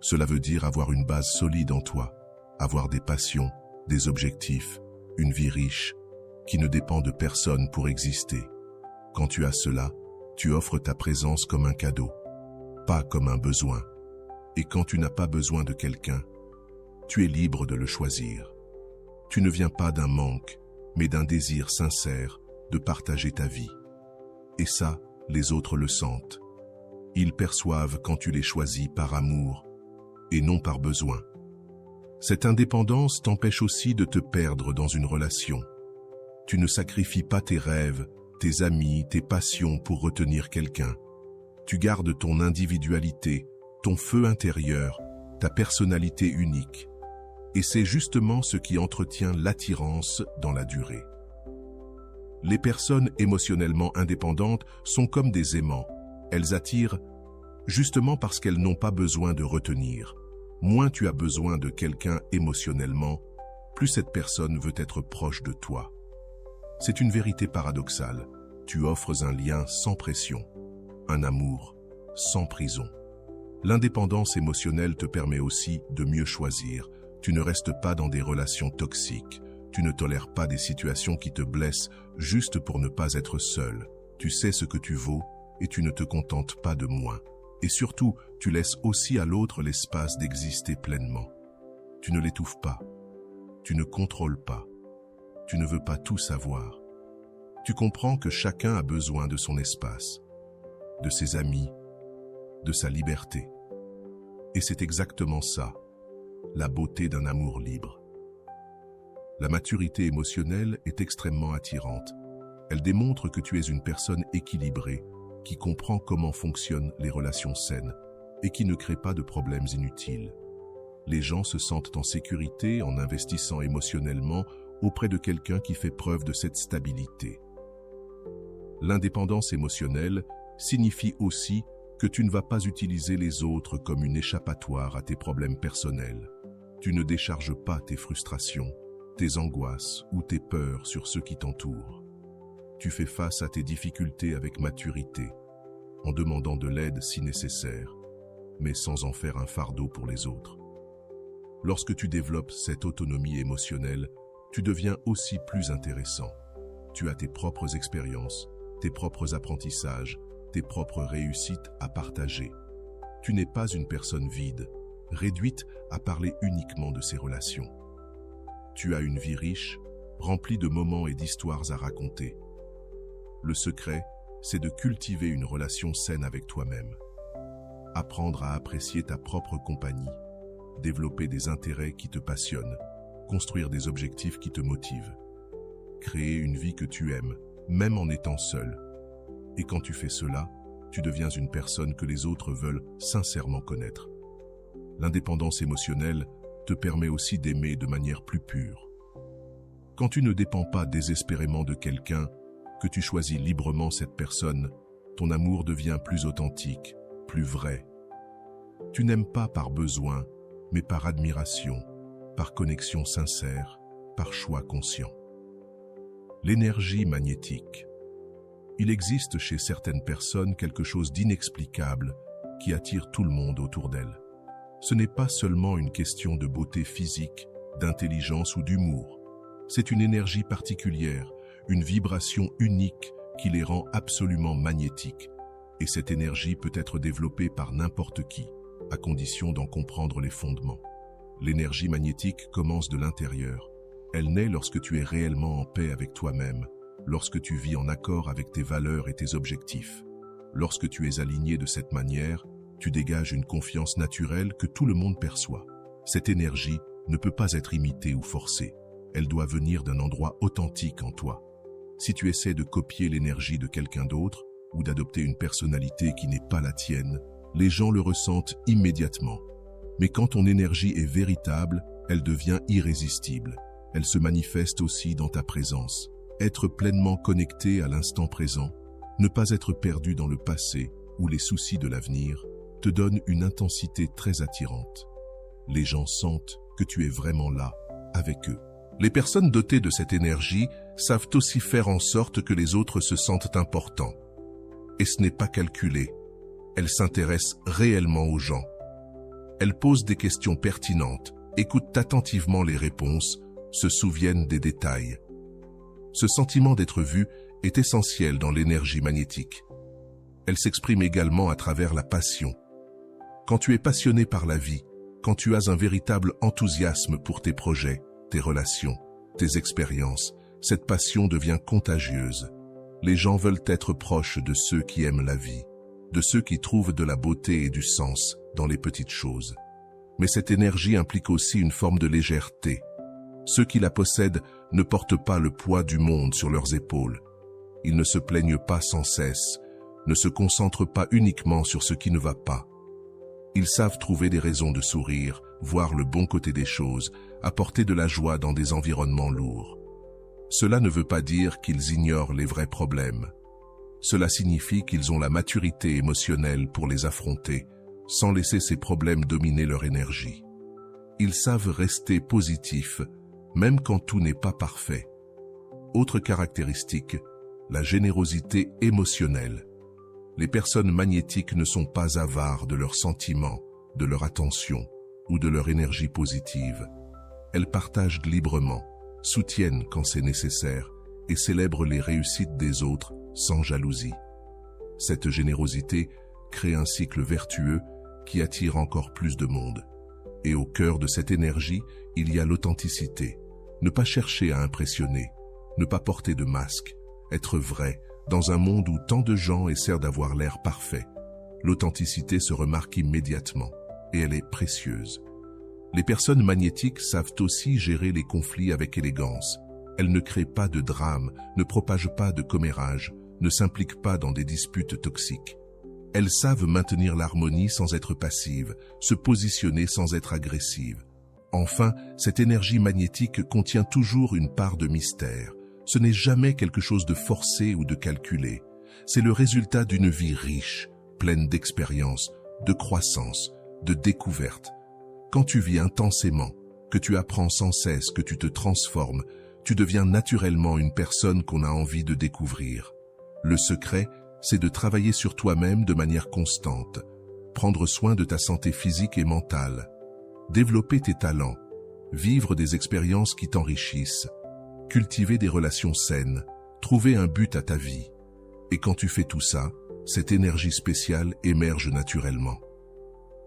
Cela veut dire avoir une base solide en toi, avoir des passions, des objectifs, une vie riche, qui ne dépend de personne pour exister. Quand tu as cela, tu offres ta présence comme un cadeau, pas comme un besoin. Et quand tu n'as pas besoin de quelqu'un, tu es libre de le choisir. Tu ne viens pas d'un manque, mais d'un désir sincère de partager ta vie. Et ça, les autres le sentent. Ils perçoivent quand tu les choisis par amour et non par besoin. Cette indépendance t'empêche aussi de te perdre dans une relation. Tu ne sacrifies pas tes rêves, tes amis, tes passions pour retenir quelqu'un. Tu gardes ton individualité, ton feu intérieur, ta personnalité unique. Et c'est justement ce qui entretient l'attirance dans la durée. Les personnes émotionnellement indépendantes sont comme des aimants. Elles attirent justement parce qu'elles n'ont pas besoin de retenir. Moins tu as besoin de quelqu'un émotionnellement, plus cette personne veut être proche de toi. C'est une vérité paradoxale. Tu offres un lien sans pression, un amour sans prison. L'indépendance émotionnelle te permet aussi de mieux choisir. Tu ne restes pas dans des relations toxiques. Tu ne tolères pas des situations qui te blessent juste pour ne pas être seul. Tu sais ce que tu vaux et tu ne te contentes pas de moins. Et surtout, tu laisses aussi à l'autre l'espace d'exister pleinement. Tu ne l'étouffes pas. Tu ne contrôles pas. Tu ne veux pas tout savoir. Tu comprends que chacun a besoin de son espace, de ses amis, de sa liberté. Et c'est exactement ça, la beauté d'un amour libre. La maturité émotionnelle est extrêmement attirante. Elle démontre que tu es une personne équilibrée, qui comprend comment fonctionnent les relations saines et qui ne crée pas de problèmes inutiles. Les gens se sentent en sécurité en investissant émotionnellement auprès de quelqu'un qui fait preuve de cette stabilité. L'indépendance émotionnelle signifie aussi que tu ne vas pas utiliser les autres comme une échappatoire à tes problèmes personnels. Tu ne décharges pas tes frustrations, tes angoisses ou tes peurs sur ceux qui t'entourent. Tu fais face à tes difficultés avec maturité, en demandant de l'aide si nécessaire, mais sans en faire un fardeau pour les autres. Lorsque tu développes cette autonomie émotionnelle, tu deviens aussi plus intéressant. Tu as tes propres expériences, tes propres apprentissages, tes propres réussites à partager. Tu n'es pas une personne vide, réduite à parler uniquement de ses relations. Tu as une vie riche, remplie de moments et d'histoires à raconter. Le secret, c'est de cultiver une relation saine avec toi-même. Apprendre à apprécier ta propre compagnie, développer des intérêts qui te passionnent, construire des objectifs qui te motivent. Créer une vie que tu aimes, même en étant seul. Et quand tu fais cela, tu deviens une personne que les autres veulent sincèrement connaître. L'indépendance émotionnelle te permet aussi d'aimer de manière plus pure. Quand tu ne dépends pas désespérément de quelqu'un, que tu choisis librement cette personne, ton amour devient plus authentique, plus vrai. Tu n'aimes pas par besoin, mais par admiration, par connexion sincère, par choix conscient. L'énergie magnétique. Il existe chez certaines personnes quelque chose d'inexplicable qui attire tout le monde autour d'elles. Ce n'est pas seulement une question de beauté physique, d'intelligence ou d'humour. C'est une énergie particulière, une vibration unique qui les rend absolument magnétiques. Et cette énergie peut être développée par n'importe qui, à condition d'en comprendre les fondements. L'énergie magnétique commence de l'intérieur. Elle naît lorsque tu es réellement en paix avec toi-même, lorsque tu vis en accord avec tes valeurs et tes objectifs. Lorsque tu es aligné de cette manière, tu dégages une confiance naturelle que tout le monde perçoit. Cette énergie ne peut pas être imitée ou forcée. Elle doit venir d'un endroit authentique en toi. Si tu essaies de copier l'énergie de quelqu'un d'autre ou d'adopter une personnalité qui n'est pas la tienne, les gens le ressentent immédiatement. Mais quand ton énergie est véritable, elle devient irrésistible. Elle se manifeste aussi dans ta présence. Être pleinement connecté à l'instant présent, ne pas être perdu dans le passé ou les soucis de l'avenir, te donne une intensité très attirante. Les gens sentent que tu es vraiment là, avec eux. Les personnes dotées de cette énergie savent aussi faire en sorte que les autres se sentent importants. Et ce n'est pas calculé. Elles s'intéressent réellement aux gens. Elles posent des questions pertinentes, écoutent attentivement les réponses, se souviennent des détails. Ce sentiment d'être vu est essentiel dans l'énergie magnétique. Elle s'exprime également à travers la passion. Quand tu es passionné par la vie, quand tu as un véritable enthousiasme pour tes projets, tes relations, tes expériences, cette passion devient contagieuse. Les gens veulent être proches de ceux qui aiment la vie, de ceux qui trouvent de la beauté et du sens dans les petites choses. Mais cette énergie implique aussi une forme de légèreté. Ceux qui la possèdent ne portent pas le poids du monde sur leurs épaules. Ils ne se plaignent pas sans cesse, ne se concentrent pas uniquement sur ce qui ne va pas. Ils savent trouver des raisons de sourire, voir le bon côté des choses, apporter de la joie dans des environnements lourds. Cela ne veut pas dire qu'ils ignorent les vrais problèmes. Cela signifie qu'ils ont la maturité émotionnelle pour les affronter, sans laisser ces problèmes dominer leur énergie. Ils savent rester positifs, même quand tout n'est pas parfait. Autre caractéristique, la générosité émotionnelle. Les personnes magnétiques ne sont pas avares de leurs sentiments, de leur attention ou de leur énergie positive. Elles partagent librement, soutiennent quand c'est nécessaire et célèbrent les réussites des autres sans jalousie. Cette générosité crée un cycle vertueux qui attire encore plus de monde. Et au cœur de cette énergie, il y a l'authenticité. Ne pas chercher à impressionner, ne pas porter de masque, être vrai dans un monde où tant de gens essaient d'avoir l'air parfait. L'authenticité se remarque immédiatement et elle est précieuse. Les personnes magnétiques savent aussi gérer les conflits avec élégance. Elles ne créent pas de drame, ne propagent pas de commérage, ne s'impliquent pas dans des disputes toxiques. Elles savent maintenir l'harmonie sans être passives, se positionner sans être agressives. Enfin, cette énergie magnétique contient toujours une part de mystère. Ce n'est jamais quelque chose de forcé ou de calculé. C'est le résultat d'une vie riche, pleine d'expériences, de croissance, de découvertes. Quand tu vis intensément, que tu apprends sans cesse, que tu te transformes, tu deviens naturellement une personne qu'on a envie de découvrir. Le secret, c'est de travailler sur toi-même de manière constante, prendre soin de ta santé physique et mentale, développer tes talents, vivre des expériences qui t'enrichissent, cultiver des relations saines, trouver un but à ta vie. Et quand tu fais tout ça, cette énergie spéciale émerge naturellement.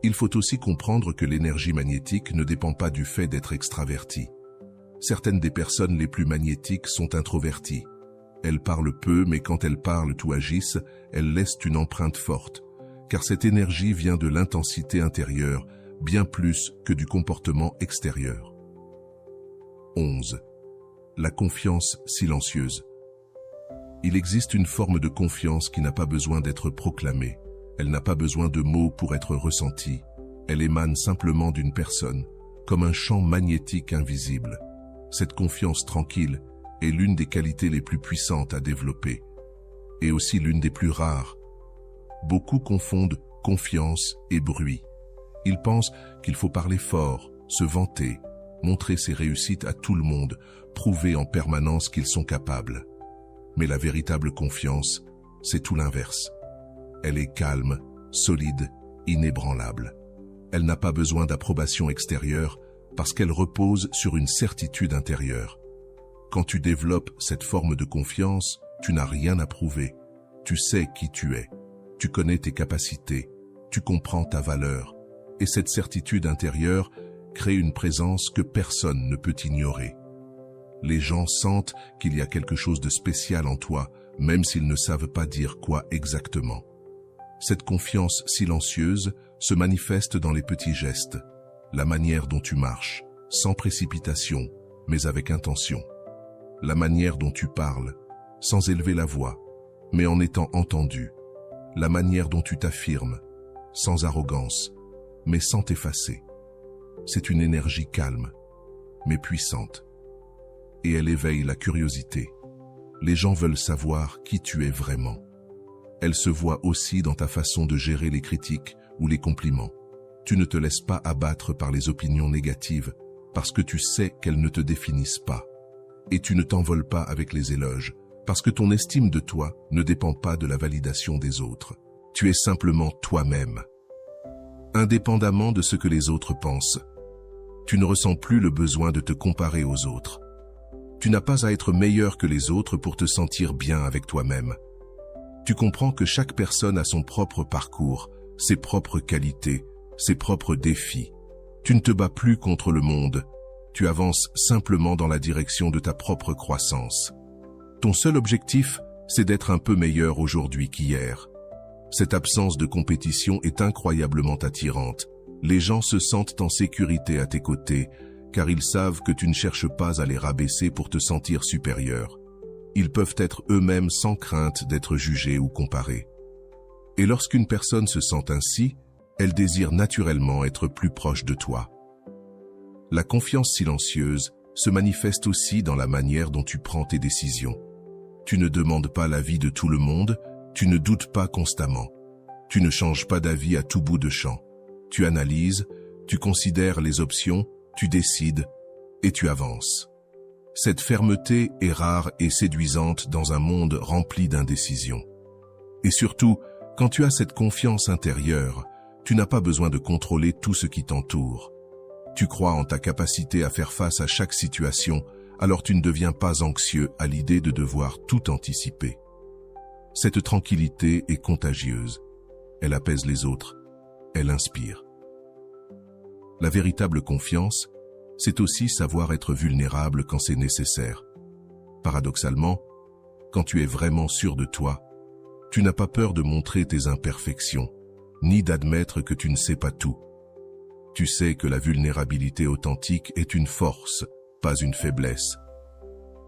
Il faut aussi comprendre que l'énergie magnétique ne dépend pas du fait d'être extraverti. Certaines des personnes les plus magnétiques sont introverties. Elles parlent peu, mais quand elles parlent ou agissent, elles laissent une empreinte forte, car cette énergie vient de l'intensité intérieure, bien plus que du comportement extérieur. 11. La confiance silencieuse. Il existe une forme de confiance qui n'a pas besoin d'être proclamée. Elle n'a pas besoin de mots pour être ressentie. Elle émane simplement d'une personne, comme un champ magnétique invisible. Cette confiance tranquille est l'une des qualités les plus puissantes à développer, et aussi l'une des plus rares. Beaucoup confondent confiance et bruit. Ils pensent qu'il faut parler fort, se vanter, montrer ses réussites à tout le monde, prouver en permanence qu'ils sont capables. Mais la véritable confiance, c'est tout l'inverse. Elle est calme, solide, inébranlable. Elle n'a pas besoin d'approbation extérieure parce qu'elle repose sur une certitude intérieure. Quand tu développes cette forme de confiance, tu n'as rien à prouver. Tu sais qui tu es. Tu connais tes capacités. Tu comprends ta valeur. Et cette certitude intérieure crée une présence que personne ne peut ignorer. Les gens sentent qu'il y a quelque chose de spécial en toi, même s'ils ne savent pas dire quoi exactement. Cette confiance silencieuse se manifeste dans les petits gestes, la manière dont tu marches, sans précipitation, mais avec intention. La manière dont tu parles, sans élever la voix, mais en étant entendu. La manière dont tu t'affirmes, sans arrogance, mais sans t'effacer. C'est une énergie calme, mais puissante. Et elle éveille la curiosité. Les gens veulent savoir qui tu es vraiment. Elle se voit aussi dans ta façon de gérer les critiques ou les compliments. Tu ne te laisses pas abattre par les opinions négatives parce que tu sais qu'elles ne te définissent pas. Et tu ne t'envoles pas avec les éloges parce que ton estime de toi ne dépend pas de la validation des autres. Tu es simplement toi-même. Indépendamment de ce que les autres pensent, tu ne ressens plus le besoin de te comparer aux autres. Tu n'as pas à être meilleur que les autres pour te sentir bien avec toi-même. Tu comprends que chaque personne a son propre parcours, ses propres qualités, ses propres défis. Tu ne te bats plus contre le monde. Tu avances simplement dans la direction de ta propre croissance. Ton seul objectif, c'est d'être un peu meilleur aujourd'hui qu'hier. Cette absence de compétition est incroyablement attirante. Les gens se sentent en sécurité à tes côtés, car ils savent que tu ne cherches pas à les rabaisser pour te sentir supérieur. Ils peuvent être eux-mêmes sans crainte d'être jugés ou comparés. Et lorsqu'une personne se sent ainsi, elle désire naturellement être plus proche de toi. La confiance silencieuse se manifeste aussi dans la manière dont tu prends tes décisions. Tu ne demandes pas l'avis de tout le monde, tu ne doutes pas constamment. Tu ne changes pas d'avis à tout bout de champ. Tu analyses, tu considères les options, tu décides et tu avances. Cette fermeté est rare et séduisante dans un monde rempli d'indécision. Et surtout, quand tu as cette confiance intérieure, tu n'as pas besoin de contrôler tout ce qui t'entoure. Tu crois en ta capacité à faire face à chaque situation, alors tu ne deviens pas anxieux à l'idée de devoir tout anticiper. Cette tranquillité est contagieuse. Elle apaise les autres. Elle inspire. La véritable confiance, c'est aussi savoir être vulnérable quand c'est nécessaire. Paradoxalement, quand tu es vraiment sûr de toi, tu n'as pas peur de montrer tes imperfections, ni d'admettre que tu ne sais pas tout. Tu sais que la vulnérabilité authentique est une force, pas une faiblesse.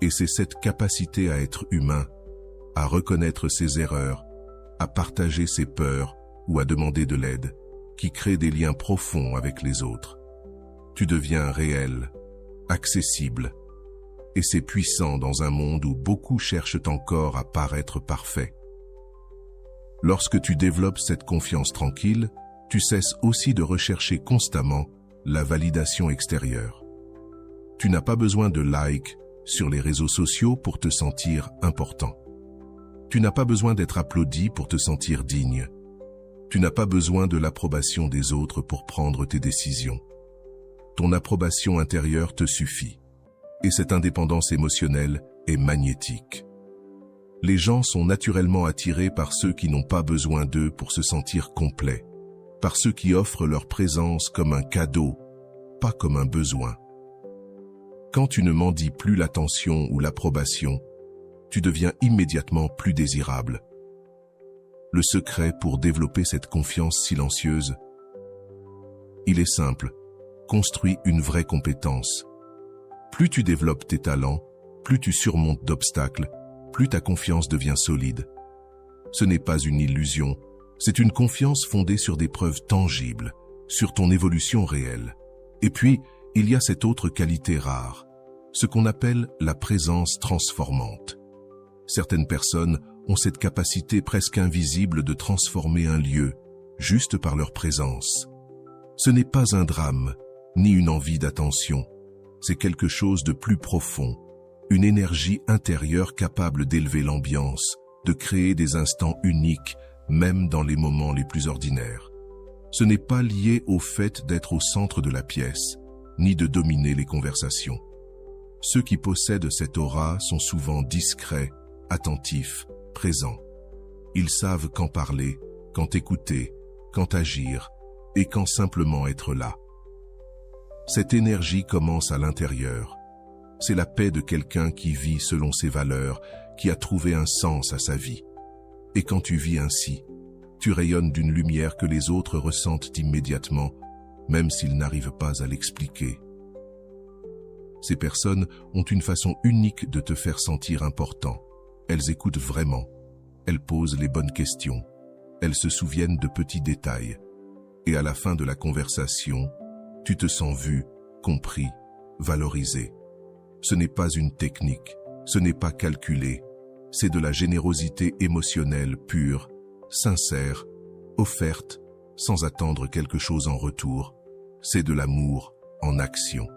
Et c'est cette capacité à être humain, à reconnaître ses erreurs, à partager ses peurs ou à demander de l'aide, qui crée des liens profonds avec les autres. Tu deviens réel, accessible, et c'est puissant dans un monde où beaucoup cherchent encore à paraître parfaits. Lorsque tu développes cette confiance tranquille, tu cesses aussi de rechercher constamment la validation extérieure. Tu n'as pas besoin de likes sur les réseaux sociaux pour te sentir important. Tu n'as pas besoin d'être applaudi pour te sentir digne. Tu n'as pas besoin de l'approbation des autres pour prendre tes décisions. Ton approbation intérieure te suffit. Et cette indépendance émotionnelle est magnétique. Les gens sont naturellement attirés par ceux qui n'ont pas besoin d'eux pour se sentir complets, par ceux qui offrent leur présence comme un cadeau, pas comme un besoin. Quand tu ne mendies plus l'attention ou l'approbation, tu deviens immédiatement plus désirable. Le secret pour développer cette confiance silencieuse, il est simple, construis une vraie compétence. Plus tu développes tes talents, plus tu surmontes d'obstacles, plus ta confiance devient solide. Ce n'est pas une illusion, c'est une confiance fondée sur des preuves tangibles, sur ton évolution réelle. Et puis, il y a cette autre qualité rare, ce qu'on appelle la présence transformante. Certaines personnes ont cette capacité presque invisible de transformer un lieu, juste par leur présence. Ce n'est pas un drame, ni une envie d'attention. C'est quelque chose de plus profond, une énergie intérieure capable d'élever l'ambiance, de créer des instants uniques, même dans les moments les plus ordinaires. Ce n'est pas lié au fait d'être au centre de la pièce, ni de dominer les conversations. Ceux qui possèdent cette aura sont souvent discrets, attentifs, présents. Ils savent quand parler, quand écouter, quand agir, et quand simplement être là. Cette énergie commence à l'intérieur. C'est la paix de quelqu'un qui vit selon ses valeurs, qui a trouvé un sens à sa vie. Et quand tu vis ainsi, tu rayonnes d'une lumière que les autres ressentent immédiatement, même s'ils n'arrivent pas à l'expliquer. Ces personnes ont une façon unique de te faire sentir important. Elles écoutent vraiment. Elles posent les bonnes questions. Elles se souviennent de petits détails. Et à la fin de la conversation, tu te sens vu, compris, valorisé. Ce n'est pas une technique, ce n'est pas calculé, c'est de la générosité émotionnelle pure, sincère, offerte, sans attendre quelque chose en retour. C'est de l'amour en action.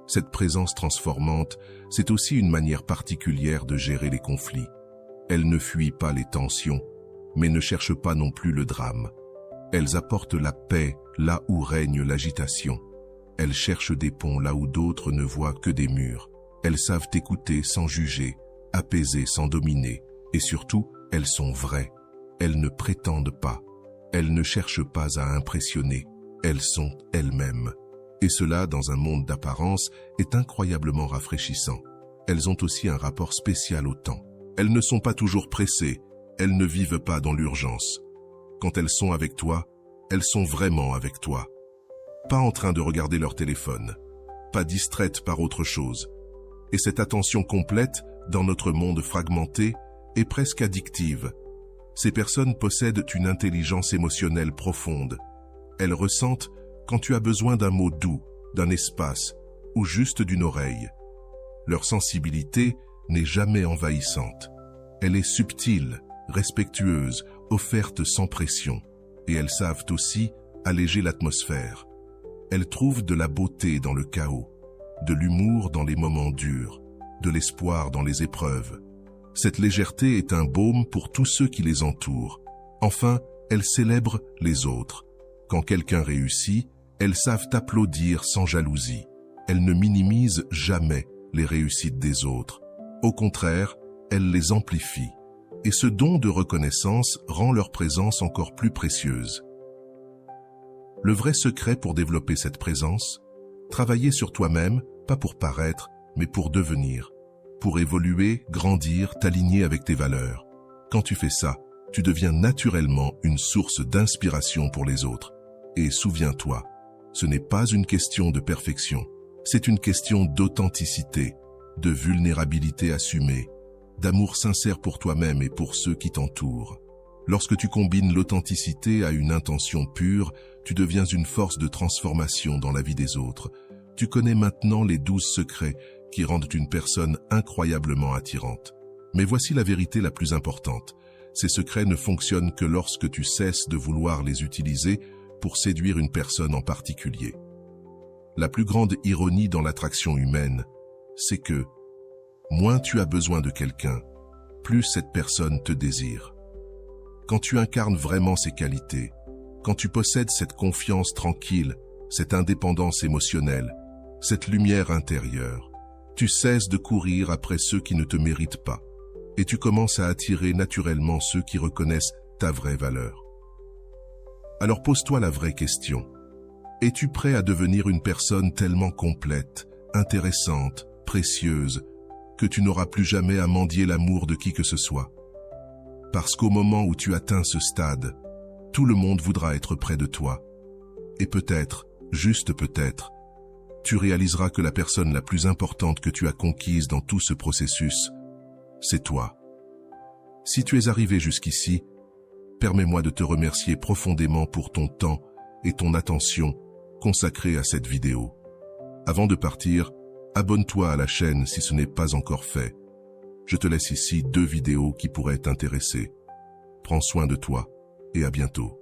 Cette présence transformante, c'est aussi une manière particulière de gérer les conflits. Elle ne fuit pas les tensions, mais ne cherche pas non plus le drame. Elles apportent la paix là où règne l'agitation. Elles cherchent des ponts là où d'autres ne voient que des murs. Elles savent écouter sans juger, apaiser sans dominer. Et surtout, elles sont vraies. Elles ne prétendent pas. Elles ne cherchent pas à impressionner. Elles sont elles-mêmes. Et cela, dans un monde d'apparence, est incroyablement rafraîchissant. Elles ont aussi un rapport spécial au temps. Elles ne sont pas toujours pressées. Elles ne vivent pas dans l'urgence. Quand elles sont avec toi, elles sont vraiment avec toi. Pas en train de regarder leur téléphone, pas distraites par autre chose. Et cette attention complète, dans notre monde fragmenté, est presque addictive. Ces personnes possèdent une intelligence émotionnelle profonde. Elles ressentent quand tu as besoin d'un mot doux, d'un espace, ou juste d'une oreille. Leur sensibilité n'est jamais envahissante. Elle est subtile, respectueuse, offerte sans pression. Et elles savent aussi alléger l'atmosphère. Elles trouvent de la beauté dans le chaos, de l'humour dans les moments durs, de l'espoir dans les épreuves. Cette légèreté est un baume pour tous ceux qui les entourent. Enfin, elles célèbrent les autres. Quand quelqu'un réussit, elles savent applaudir sans jalousie. Elles ne minimisent jamais les réussites des autres. Au contraire, elles les amplifient. Et ce don de reconnaissance rend leur présence encore plus précieuse. Le vrai secret pour développer cette présence, travailler sur toi-même, pas pour paraître, mais pour devenir, pour évoluer, grandir, t'aligner avec tes valeurs. Quand tu fais ça, tu deviens naturellement une source d'inspiration pour les autres. Et souviens-toi, ce n'est pas une question de perfection, c'est une question d'authenticité, de vulnérabilité assumée, d'amour sincère pour toi-même et pour ceux qui t'entourent. Lorsque tu combines l'authenticité à une intention pure, tu deviens une force de transformation dans la vie des autres. Tu connais maintenant les 12 secrets qui rendent une personne incroyablement attirante. Mais voici la vérité la plus importante. Ces secrets ne fonctionnent que lorsque tu cesses de vouloir les utiliser pour séduire une personne en particulier. La plus grande ironie dans l'attraction humaine, c'est que moins tu as besoin de quelqu'un, plus cette personne te désire. Quand tu incarnes vraiment ces qualités, quand tu possèdes cette confiance tranquille, cette indépendance émotionnelle, cette lumière intérieure, tu cesses de courir après ceux qui ne te méritent pas. et tu commences à attirer naturellement ceux qui reconnaissent ta vraie valeur. Alors pose-toi la vraie question. Es-tu prêt à devenir une personne tellement complète, intéressante, précieuse, que tu n'auras plus jamais à mendier l'amour de qui que ce soit? Parce qu'au moment où tu atteins ce stade, tout le monde voudra être près de toi. Et peut-être, juste peut-être, tu réaliseras que la personne la plus importante que tu as conquise dans tout ce processus, c'est toi. Si tu es arrivé jusqu'ici, permets-moi de te remercier profondément pour ton temps et ton attention consacrée à cette vidéo. Avant de partir, abonne-toi à la chaîne si ce n'est pas encore fait. Je te laisse ici 2 vidéos qui pourraient t'intéresser. Prends soin de toi et à bientôt.